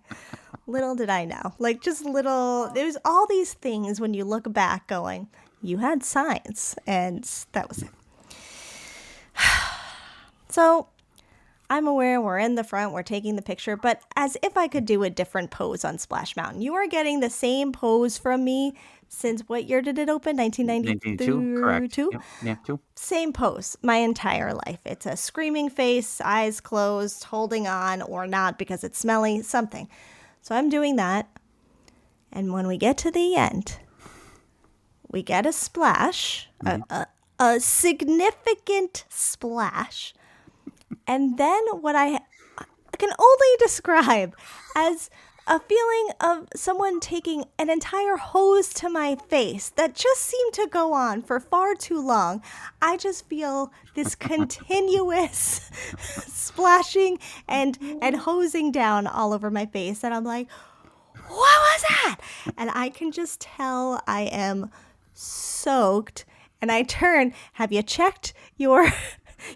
Little did I know. Just little, it was all these things when you look back going, you had signs, and that was it. So I'm aware we're in the front, we're taking the picture, but as if I could do a different pose on Splash Mountain. You are getting the same pose from me since what year did it open? 1992, correct. 1992? Yep. Yeah, 2. Same pose my entire life. It's a screaming face, eyes closed, holding on or not because it's smelly, something. So I'm doing that. And when we get to the end, we get a splash, a significant splash. And then what I can only describe as a feeling of someone taking an entire hose to my face that just seemed to go on for far too long. I just feel this continuous splashing and hosing down all over my face. And I'm like, what was that? And I can just tell I am soaked. And I turn, have you checked your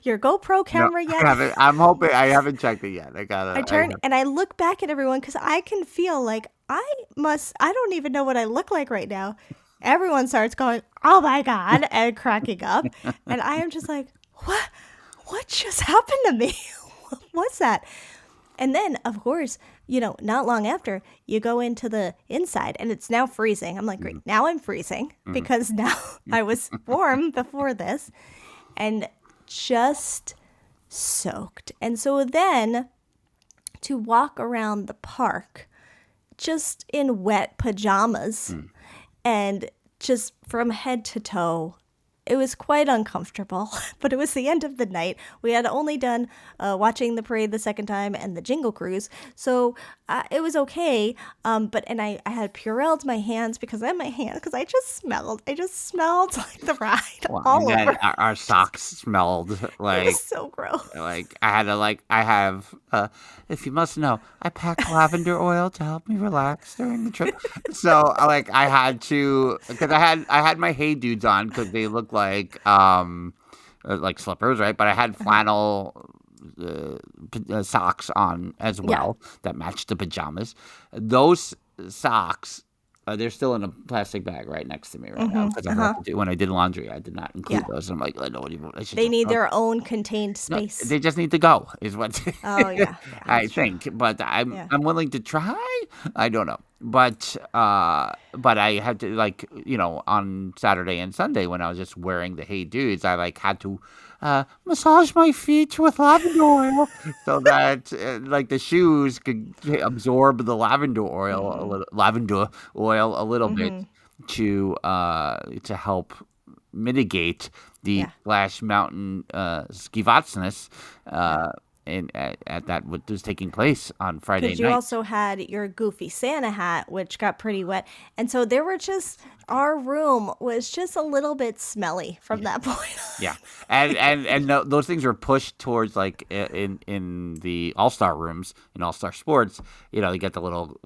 GoPro camera yet? I haven't checked it yet. I turn and I look back at everyone because I can feel like I don't even know what I look like right now. Everyone starts going, oh my God, and cracking up. And I am just like, what just happened to me? What was that? And then, of course, not long after, you go into the inside and it's now freezing. I'm like, great, now I'm freezing because now I was warm before this and just soaked. And so then to walk around the park just in wet pajamas and just from head to toe, it was quite uncomfortable, but it was the end of the night. We had only done watching the parade the second time and the Jingle Cruise, so it was okay. And I had Purelled my hands because I just smelled. I just smelled like the ride all over. Our socks smelled like it was so gross. Like I have. If you must know, I pack lavender oil to help me relax during the trip. So I had to because I had my Hey Dudes on because they look like slippers, right? But I had flannel socks on as well that matched the pajamas. Those socks, they're still in a plastic bag right next to me right now because when I did laundry, I did not include those. I'm like, I don't even. They need their own contained space. No, they just need to go, is what. Oh yeah. I think, but I'm willing to try. I don't know. But I had to on Saturday and Sunday when I was just wearing the Hey Dudes, I had to massage my feet with lavender oil so that the shoes could absorb the lavender oil a little bit to help mitigate the Splash Mountain skivatsness at that what was taking place on Friday night. Because you also had your Goofy Santa hat, which got pretty wet. And so our room was just a little bit smelly from that point on. Yeah. And those things were pushed towards in the All-Star rooms, in All-Star Sports, you get the little,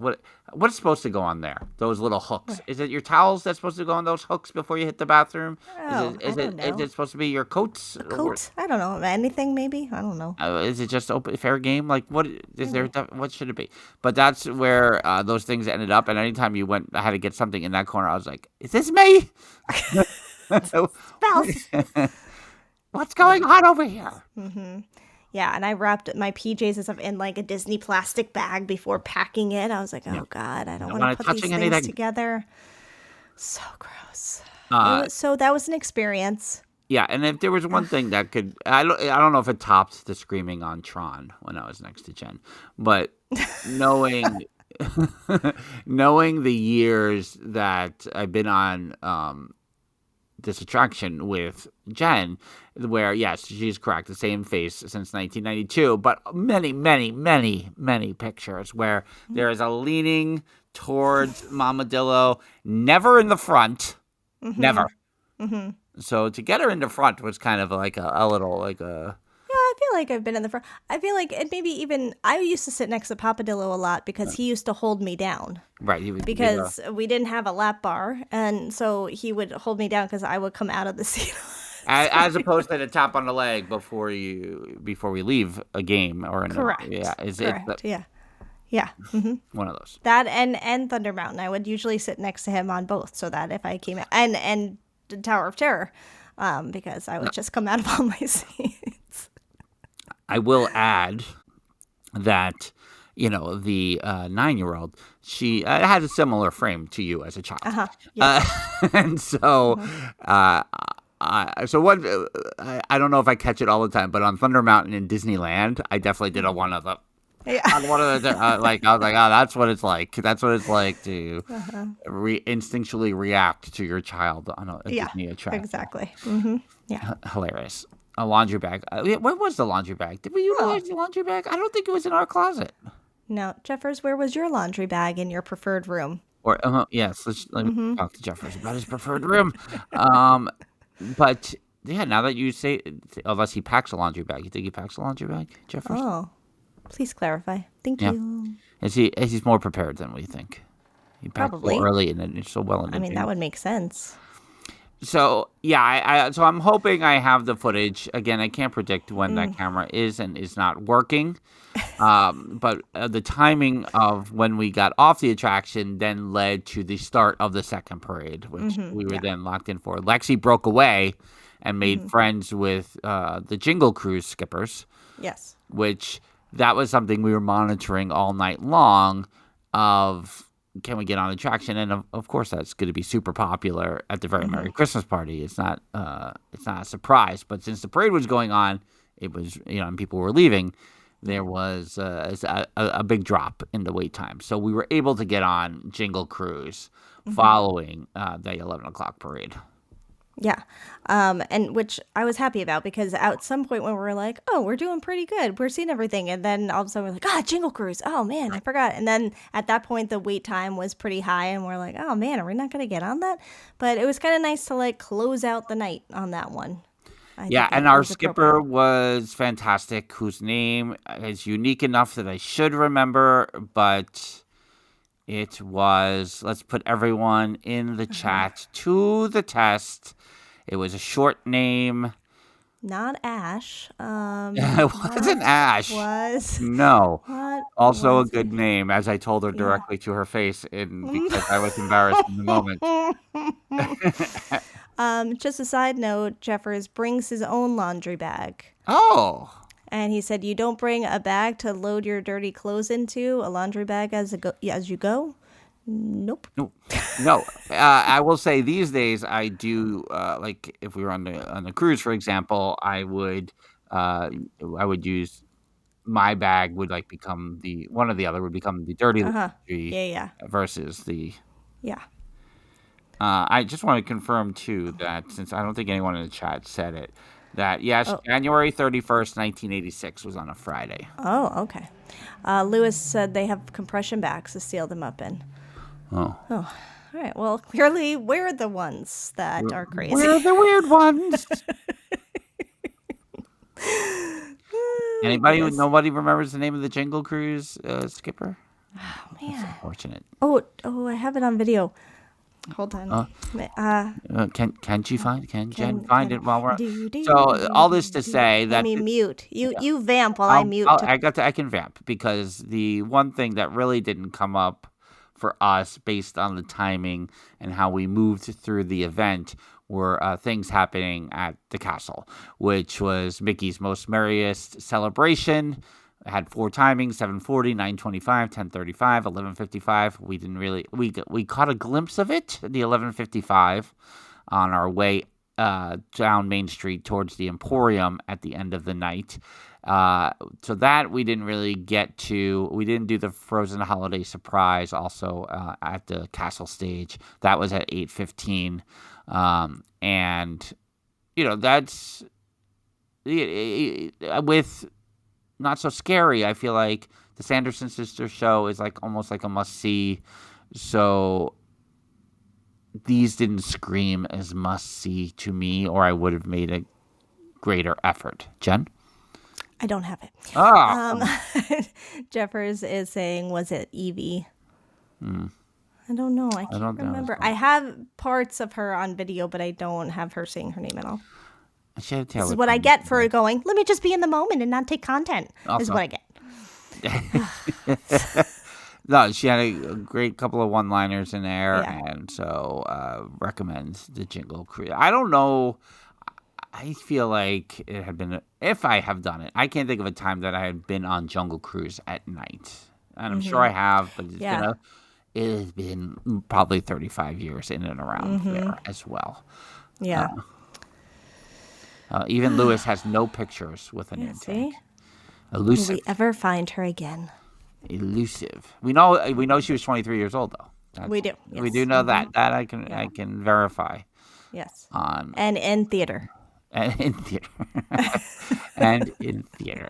what's supposed to go on there? Those little hooks. Is it your towels that's supposed to go on those hooks before you hit the bathroom? Is it supposed to be your coats? A coat? I don't know. Anything maybe? I don't know. Is it just fair game? What is there? What should it be? But that's where those things ended up. And anytime you went, I had to get something in that corner. I was like, "Is this me? What's going on over here?" Yeah, and I wrapped my PJs and stuff in a Disney plastic bag before packing it. I was like, "Oh God, I don't want to put these things together." So gross. So that was an experience. Yeah, and if there was one thing that could, I don't know if it topped the screaming on Tron when I was next to Jen, but knowing the years that I've been on this attraction with Jen, where yes, she's correct, the same face since 1992, but many, many, many, many pictures where there is a leaning towards Mama DIllo, never in the front, never. So to get her in the front was kind of a little. Yeah, I feel like I've been in the front. I feel like, and maybe even, I used to sit next to Papa DIllo a lot because he used to hold me down. Right. Because we didn't have a lap bar, and so he would hold me down because I would come out of the seat. As opposed to the tap on the leg before we leave a game or correct. Correct. Yeah. One of those. That and Thunder Mountain. I would usually sit next to him on both, so that if I came out and Tower of Terror, because I would just come out of all my seats. I will add that, the 9-year-old, she had a similar frame to you as a child. Yes. And so, I don't know if I catch it all the time, but on Thunder Mountain in Disneyland, I definitely did a one of them. Yeah. On one of the, I was like, oh, that's what it's like. That's what it's like to instinctually react to your child on a Disney attraction. Exactly. Mm-hmm. Yeah. Hilarious. A laundry bag. Where was the laundry bag? Did we utilize the laundry bag? I don't think it was in our closet. Now, Jeffers, where was your laundry bag in your preferred room? Or yes, let me talk to Jeffers about his preferred room. But yeah, now that you say, unless he packs a laundry bag, you think he packs a laundry bag, Jeffers? Oh, please clarify. Thank you. He's more prepared than we think. He packs so early and then so well in I mean, that would make sense. So yeah, so I'm hoping I have the footage. Again, I can't predict when that camera is and is not working. But the timing of when we got off the attraction then led to the start of the second parade, which we were then locked in for. Lexi broke away and made friends with the Jingle Cruise skippers. Yes. Which that was something we were monitoring all night long of, can we get on the attraction? And of course, that's going to be super popular at the very Merry Christmas party. It's not a surprise, but since the parade was going on, it was, and people were leaving, there was a big drop in the wait time. So we were able to get on Jingle Cruise following the 11 o'clock parade. Yeah. And which I was happy about, because at some point when we were like, oh, we're doing pretty good, we're seeing everything. And then all of a sudden we're like, Jingle Cruise. Oh, man, I forgot. And then at that point, the wait time was pretty high. And we're like, oh, man, are we not going to get on that? But it was kind of nice to close out the night on that one. Yeah, and our skipper was fantastic, whose name is unique enough that I should remember, but it was, let's put everyone in the chat to the test. It was a short name. Not Ash. It wasn't Ash. Was. No. What also was a good name, as I told her directly to her face, because I was embarrassed in the moment. Just a side note, Jeffers brings his own laundry bag. Oh. And he said, you don't bring a bag to load your dirty clothes into, a laundry bag as you go? Nope. No. I will say these days I do, if we were on the cruise, for example, I would use, my bag would become one or the other would become the dirty laundry versus the... Yeah. I just want to confirm, too, that since I don't think anyone in the chat said it, that, yes, January 31st, 1986 was on a Friday. Oh, okay. Lewis said they have compression bags to seal them up in. Oh. All right. Well, clearly we're the ones that are crazy. We're the weird ones. Nobody remembers the name of the Jingle Cruise skipper? Oh, man. That's unfortunate. Oh, I have it on video. Hold on. Can Jen find it while we're... So all this to say that... Let me mute. You vamp while I mute. I can vamp, because the one thing that really didn't come up for us based on the timing and how we moved through the event were things happening at the castle, which was Mickey's Most Merriest Celebration. It had 4 timings: 7:40, 9:25, 10:35, 11:55. We didn't really we caught a glimpse of it, the 11:55, on our way down Main Street towards the Emporium at the end of the night. So that we didn't really get to. We didn't do the Frozen Holiday Surprise also at the castle stage. That was at 8:15, and that's with Not So Scary. I feel like the Sanderson Sisters show is almost like a must-see. So these didn't scream as must-see to me, or I would have made a greater effort. Jen? I don't have it. Jeffers is saying, was it Evie? I don't know. I can't remember. I have parts of her on video, but I don't have her saying her name at all. This is what I get for going, let me just be in the moment and not take content. This is what I get. No, she had a great couple of one-liners in there, and so recommends the Jingle Cruise. I don't know. I feel like it had been, if I have done it, I can't think of a time that I had been on Jungle Cruise at night. And I'm sure I have, but it has been probably 35 years in and around there as well. Yeah. Even Lewis has no pictures with an intake. See? Elusive. Will we ever find her again? Elusive. We know she was 23 years old though. We do. We Yes. do know that. That I can verify. Yes. And in theater. And in theater. And in theater.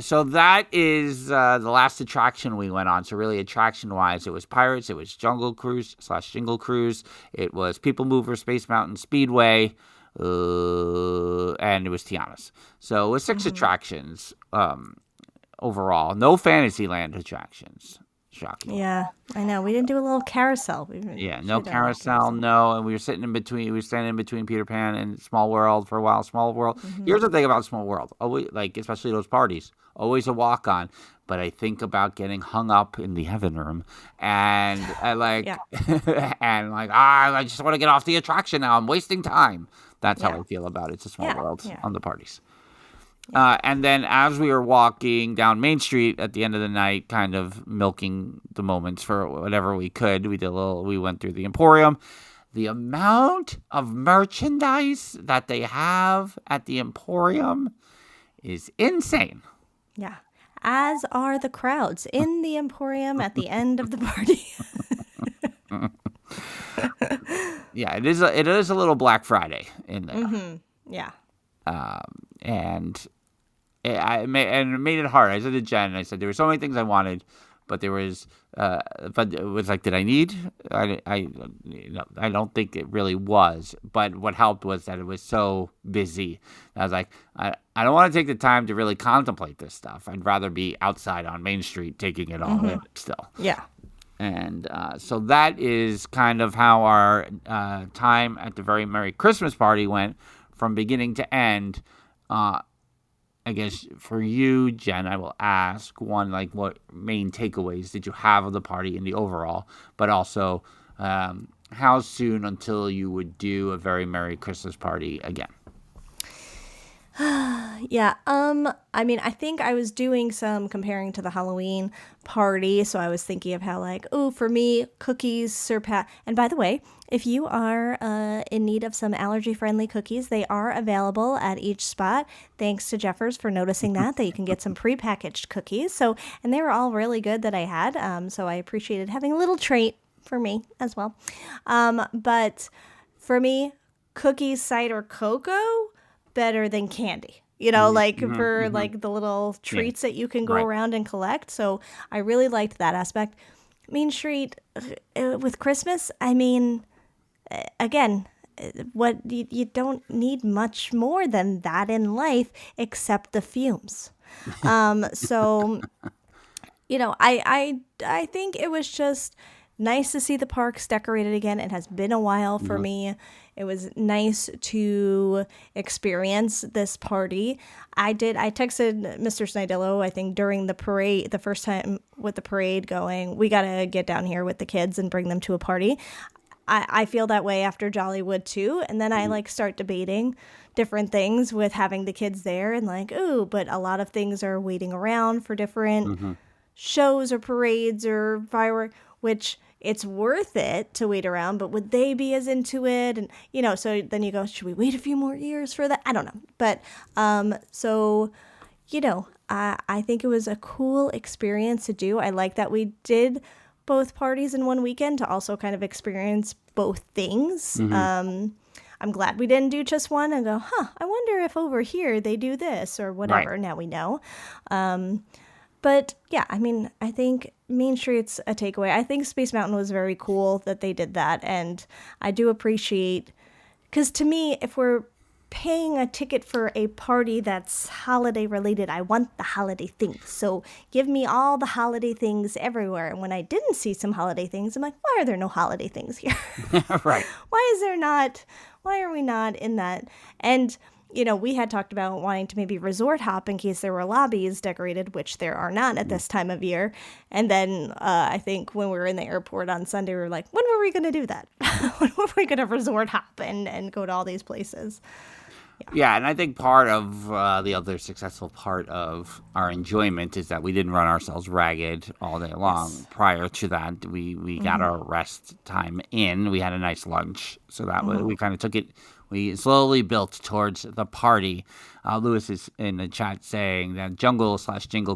So that is the last attraction we went on. So really, attraction-wise, it was Pirates, it was Jungle Cruise / Jingle Cruise, it was Peoplemover, Space Mountain, Speedway, and it was Tiana's. So it was 6 attractions overall. No Fantasyland attractions. Shocking. Yeah, I know. We didn't do a little carousel. No carousel, no. And we were standing in between Peter Pan and Small World for a while. Small World. Here's the thing about Small World. Always, especially those parties, always a walk on. But I think about getting hung up in the heaven room, and I just want to get off the attraction now. I'm wasting time. That's how I feel about it. It's a Small World on the parties. And then as we were walking down Main Street at the end of the night, kind of milking the moments for whatever we could, we went through the Emporium. The amount of merchandise that they have at the Emporium is insane. Yeah. As are the crowds in the Emporium at the end of the party. Yeah, it is a little Black Friday in there. Yeah. And it made it hard. I said to Jen, I said there were so many things I wanted, but it was like, did I need? I don't think it really was. But what helped was that it was so busy. I was like, I don't want to take the time to really contemplate this stuff. I'd rather be outside on Main Street taking it all in still. Yeah. And so that is kind of how our time at the Very Merry Christmas Party went from beginning to end. I guess for you, Jen, I will ask one, like, what main takeaways did you have of the party in the overall, but also how soon until you would do a Very Merry Christmas Party again? Yeah. I mean, I think I was doing some comparing to the Halloween party. So I was thinking of how, for me, cookies surpass. And by the way, if you are in need of some allergy-friendly cookies, they are available at each spot. Thanks to Jeffers for noticing that you can get some prepackaged cookies. And they were all really good that I had. So I appreciated having a little treat for me as well. But for me, cookies, cider, cocoa, better than candy, for the little treats that you can go around and collect. So I really liked that aspect. Main Street with Christmas, I mean, again, what you don't need much more than that in life except the fumes. So, I think it was just nice to see the parks decorated again. It has been a while for me. It was nice to experience this party. I texted Mr. Snydillo, I think, during the parade, the first time with the parade going, we got to get down here with the kids and bring them to a party. I feel that way after Jollywood too. And then I start debating different things with having the kids there and but a lot of things are waiting around for different shows or parades or fireworks, which it's worth it to wait around, but would they be as into it? And, so then you go, should we wait a few more years for that? I don't know. But, I think it was a cool experience to do. I like that we did both parties in one weekend to also kind of experience both things. I'm glad we didn't do just one and go, I wonder if over here they do this or whatever. Right. Now we know. But yeah, I mean, I think Main Street's a takeaway. I think Space Mountain was very cool that they did that. And I do appreciate, because to me, if we're paying a ticket for a party that's holiday related, I want the holiday things. So give me all the holiday things everywhere. And when I didn't see some holiday things, I'm like, why are there no holiday things here? Right. Why are we not in that? And we had talked about wanting to maybe resort hop in case there were lobbies decorated, which there are not at this time of year. And then I think when we were in the airport on Sunday, we were like, when were we going to do that? When were we going to resort hop and go to all these places? Yeah, and I think part of the other successful part of our enjoyment is that we didn't run ourselves ragged all day long. Yes. Prior to that, we got our rest time in. We had a nice lunch, so that we kind of took it. We slowly built towards the party. Lewis is in the chat saying that Jingle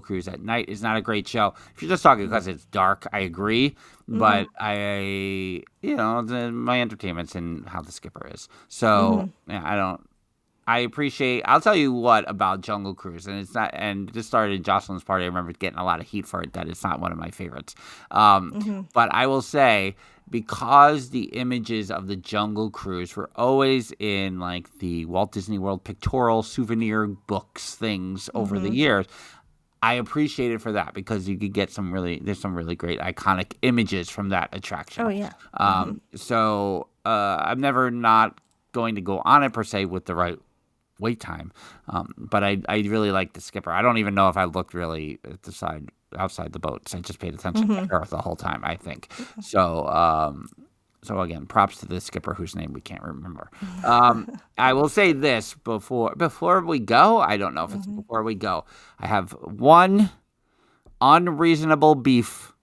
Cruise at night is not a great show. If you're just talking because it's dark, I agree. But my entertainment's in how the skipper is. So yeah, I appreciate. I'll tell you what about Jungle Cruise, and it's not. And this started in Jocelyn's party. I remember getting a lot of heat for it. That it's not one of my favorites. But I will say, because the images of the Jungle Cruise were always in like the Walt Disney World pictorial souvenir books things over the years, I appreciate it for that because you could get there's some really great iconic images from that attraction. Oh yeah. So I'm never not going to go on it per se with the right wait time, but I really like the skipper. I don't even know if I looked really at the side outside the boats. I just paid attention to her the whole time, I think. So again, props to the skipper whose name we can't remember. I will say this before we go. I don't know if it's before we go. I have one unreasonable beef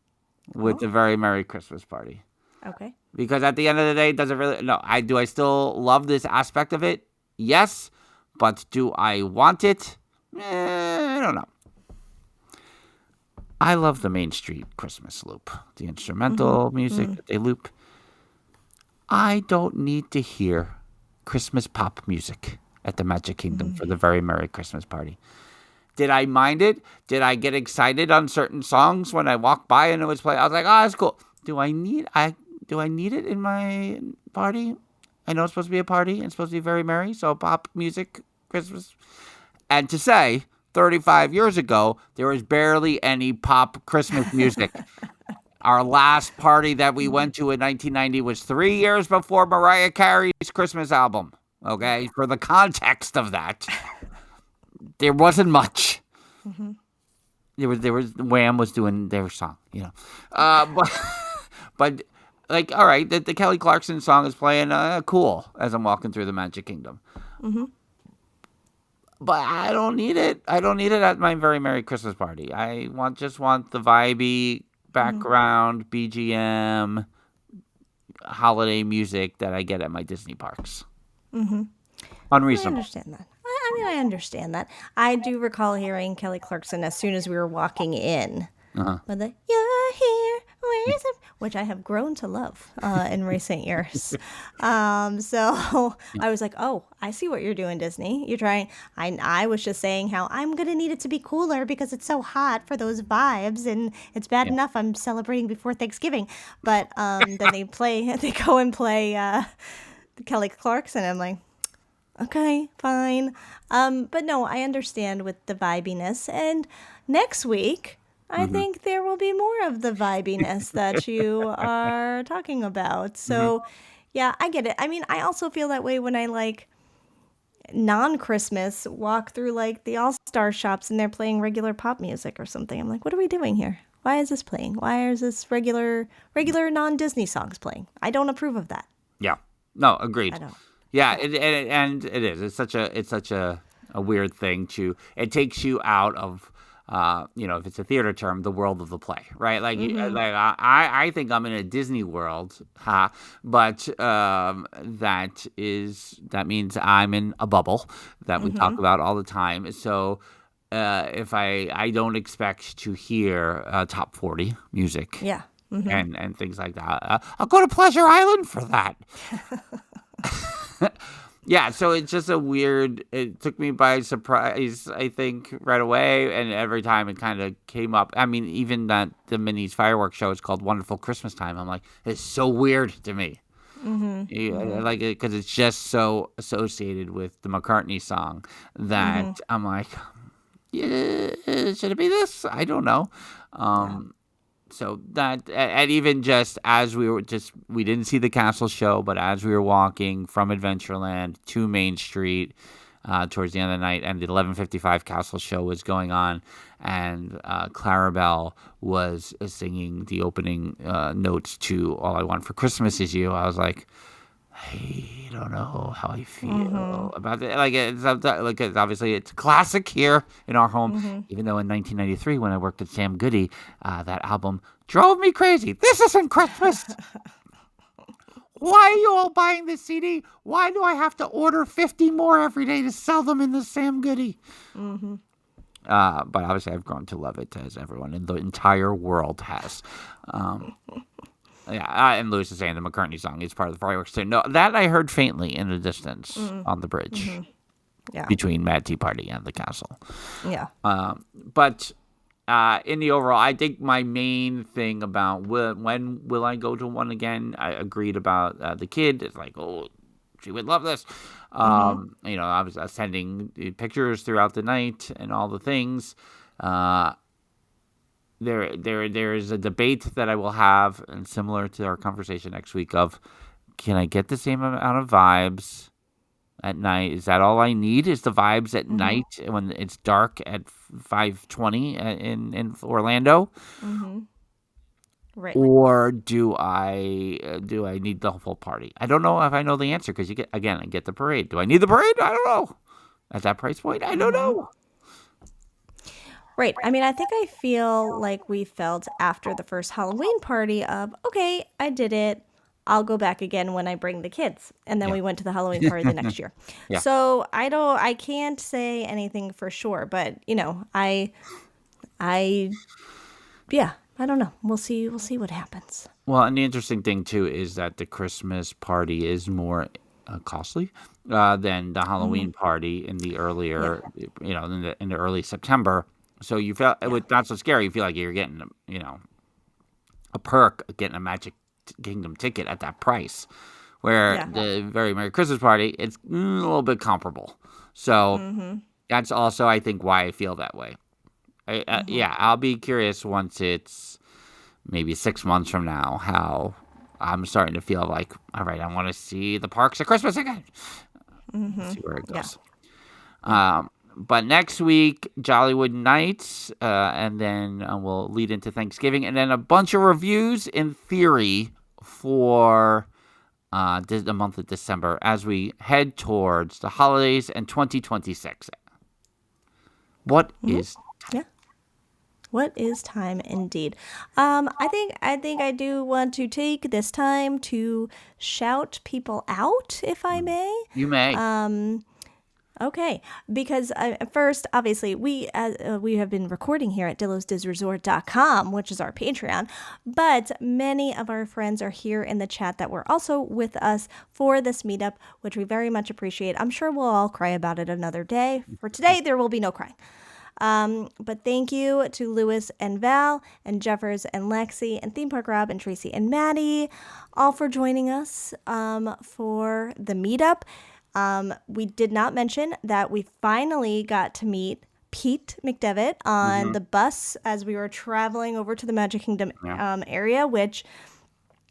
with the Very Merry Christmas Party. Okay. Because at the end of the day, does it really? No. I still love this aspect of it? Yes. But do I want it? I don't know. I love the Main Street Christmas loop, the instrumental music that they loop. I don't need to hear Christmas pop music at the Magic Kingdom for the Very Merry Christmas Party. Did I mind it? Did I get excited on certain songs when I walked by and it was playing? I was like, oh, that's cool. Do I need it in my party? I know it's supposed to be a party and it's supposed to be very merry, so pop music, Christmas. And to say, 35 years ago, there was barely any pop Christmas music. Our last party that we went to in 1990 was 3 years before Mariah Carey's Christmas album. Okay, for the context of that, there wasn't much. There was Wham was doing their song, but like, all right, the Kelly Clarkson song is playing cool as I'm walking through the Magic Kingdom. But I don't need it. I don't need it at my Very Merry Christmas Party. I just want the vibey background, BGM, holiday music that I get at my Disney parks. Unreasonable. I understand that. I understand that. I do recall hearing Kelly Clarkson as soon as we were walking in. With the "You're here," which I have grown to love in recent years. So I was like, oh, I see what you're doing, Disney. You're trying. I was just saying how I'm going to need it to be cooler because it's so hot for those vibes, and it's bad enough I'm celebrating before Thanksgiving. But then they go and play Kelly Clarkson. I'm like, okay, fine. But no, I understand with the vibiness. And next week, I think there will be more of the vibiness that you are talking about. So, yeah, I get it. I mean, I also feel that way when I non-Christmas walk through the All-Star shops and they're playing regular pop music or something. I'm like, what are we doing here? Why is this playing? Why is this regular non-Disney songs playing? I don't approve of that. Yeah. No, agreed. I don't. Yeah, and it is. It's such a weird thing it takes you out of if it's a theater term, the world of the play, right? I think I'm in a Disney world, but that means I'm in a bubble that we talk about all the time. So if I don't expect to hear top 40 music, and things like that, I'll go to Pleasure Island for that. Yeah, so it's just it took me by surprise, I think, right away. And every time it kind of came up. I mean, even the Minnie's fireworks show is called Wonderful Christmas Time. I'm like, it's so weird to me. I like it because it's just so associated with the McCartney song that I'm like, yeah, should it be this? I don't know. So that, and even just as we didn't see the castle show, but as we were walking from Adventureland to Main Street towards the end of the night, and the 11:55 castle show was going on, and Clarabelle was singing the opening notes to All I Want for Christmas Is You, I was like, I don't know how I feel about it. Like obviously it's a classic here in our home. Even though in 1993 when I worked at Sam Goody, that album drove me crazy. This isn't Christmas. Why are you all buying this CD? Why do I have to order 50 more every day to sell them in the Sam Goody? But obviously I've grown to love it, as everyone in the entire world has. Yeah, and Lewis is saying the McCartney song is part of the fireworks too. No, that I heard faintly in the distance on the bridge between Mad Tea Party and the castle. Yeah. But in the overall, I think my main thing about when will I go to one again, I agreed about the kid. It's like, oh, she would love this. I was sending pictures throughout the night and all the things. There is a debate that I will have, and similar to our conversation next week, of can I get the same amount of vibes at night? Is that all I need? Is the vibes at night when it's dark at 5:20 in Orlando? Right. Or do I need the full party? I don't know if I know the answer, because I get the parade. Do I need the parade? I don't know. At that price point, I don't know. Right. I mean, I think I feel like we felt after the first Halloween party of, okay, I did it. I'll go back again when I bring the kids. And then we went to the Halloween party the next year. Yeah. So I can't say anything for sure, but I don't know. We'll see what happens. Well, and the interesting thing too is that the Christmas party is more costly than the Halloween party in the earlier, in the early September. So you felt it's not so scary. You feel like you're getting, a perk, getting a Magic Kingdom ticket at that price. Where the Very Merry Christmas Party, it's a little bit comparable. So that's also, I think, why I feel that way. I'll be curious once it's maybe 6 months from now how I'm starting to feel like, all right, I want to see the parks at Christmas again. See where it goes. But next week, Jollywood Nights, and then we'll lead into Thanksgiving, and then a bunch of reviews in theory for the month of December as we head towards the holidays and 2026. What is time? What is time indeed? I think I do want to take this time to shout people out, if I may. You may. Okay, because first, obviously, we have been recording here at DillosDizResort.com, which is our Patreon, but many of our friends are here in the chat that were also with us for this meetup, which we very much appreciate. I'm sure we'll all cry about it another day. For today, there will be no crying. But thank you to Lewis and Val and Jeffers and Lexi and Theme Park Rob and Tracy and Maddie, all for joining us for the meetup. We did not mention that we finally got to meet Pete McDevitt on the bus as we were traveling over to the Magic Kingdom area, which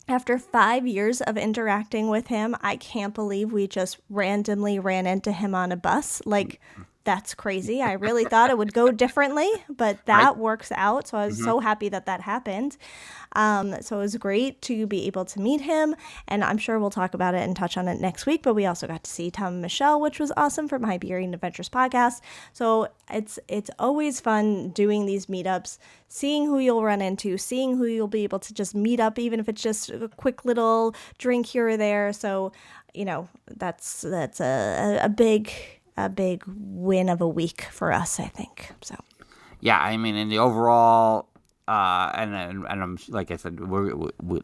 after 5 years of interacting with him, I can't believe we just randomly ran into him on a bus. Like, that's crazy. I really thought it would go differently, but that works out. So I was so happy that happened. So it was great to be able to meet him, and I'm sure we'll talk about it and touch on it next week. But we also got to see Tom and Michelle, which was awesome, from Hyperion Adventures podcast. So it's always fun doing these meetups, seeing who you'll run into, seeing who you'll be able to just meet up, even if it's just a quick little drink here or there. So that's a big win of a week for us, I think. So, yeah, I mean, in the overall, and I'm like I said,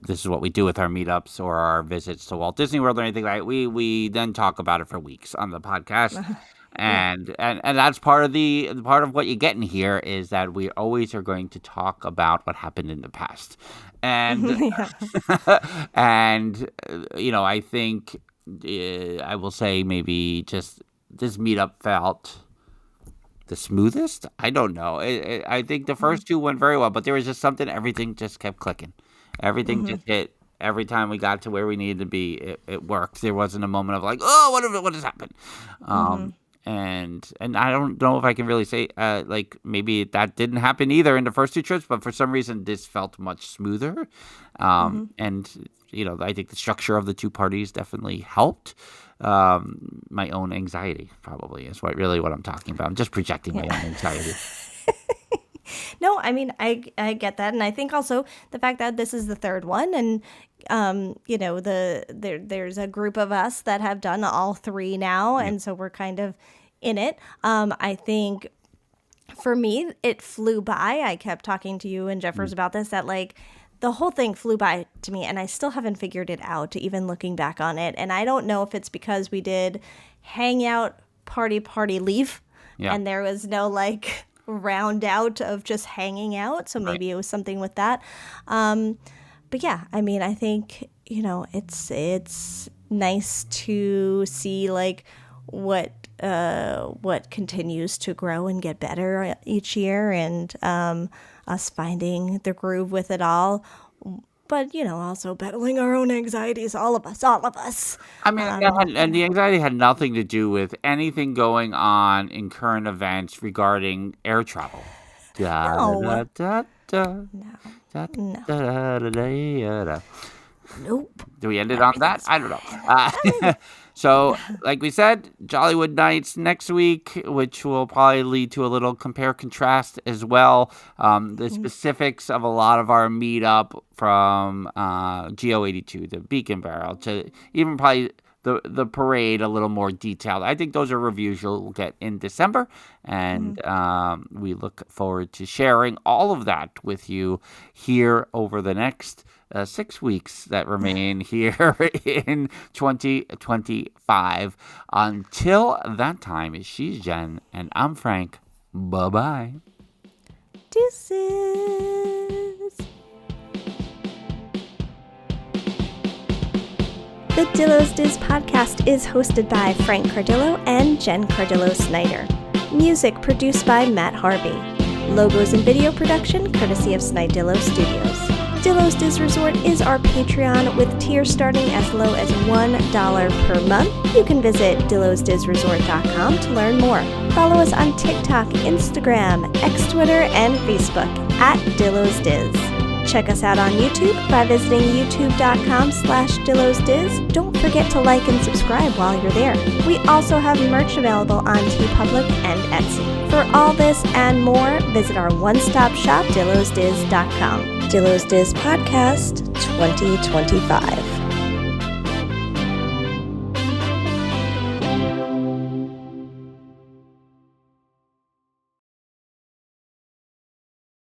this is what we do with our meetups or our visits to Walt Disney World or anything like that. We then talk about it for weeks on the podcast, and that's part of what you get in here is that we always are going to talk about what happened in the past, and and I think I will say maybe just. This meetup felt the smoothest. I don't know. I think the first two went very well, but there was just something. Everything just kept clicking. Everything just hit. Every time we got to where we needed to be, it worked. There wasn't a moment of like, oh, what has happened? And I don't know if I can really say, like, maybe that didn't happen either in the first two trips, but for some reason this felt much smoother. And, you know, I think the structure of the two parties definitely helped. My own anxiety probably is what I'm talking about. I'm just projecting my own anxiety. No, I mean, I get that. And I think also the fact that this is the third one and, you know, there's a group of us that have done all three now. And so we're kind of in it. I think for me, it flew by. I kept talking to you and Jeffers about this, that like the whole thing flew by to me and I still haven't figured it out, even looking back on it. And I don't know if it's because we did hangout, party, leave. Yeah. And there was no like round out of just hanging out. So maybe it was something with that. But yeah, I mean, I think, you know, it's nice to see like what continues to grow and get better each year, and us finding the groove with it all. But, you know, also battling our own anxieties, all of us. I mean, and the anxiety had nothing to do with anything going on in current events regarding air travel. No. Nope. Do we end it on that? I don't know. So, like we said, Jollywood Nights next week, which will probably lead to a little compare-contrast as well. The specifics of a lot of our meetup from GO82, the Beacon Barrel, to even probably the parade a little more detailed. I think those are reviews you'll get in December, and we look forward to sharing all of that with you here over the next 6 weeks that remain here in 2025. Until that time, she's Jen, and I'm Frank. Bye-bye. Deuces. The Dillo's Diz podcast is hosted by Frank Cardillo and Jen Cardillo Snyder. Music produced by Matt Harvey. Logos and video production courtesy of Snydillo Studios. Dillo's Diz Resort is our Patreon with tiers starting as low as $1 per month. You can visit DillosDizResort.com to learn more. Follow us on TikTok, Instagram, X Twitter, and Facebook at Dillo's Diz. Check us out on YouTube by visiting youtube.com/DillosDiz. Don't forget to like and subscribe while you're there. We also have merch available on TeePublic and Etsy. For all this and more, visit our one-stop shop, DillosDiz.com. Dillo's Diz Podcast 2025.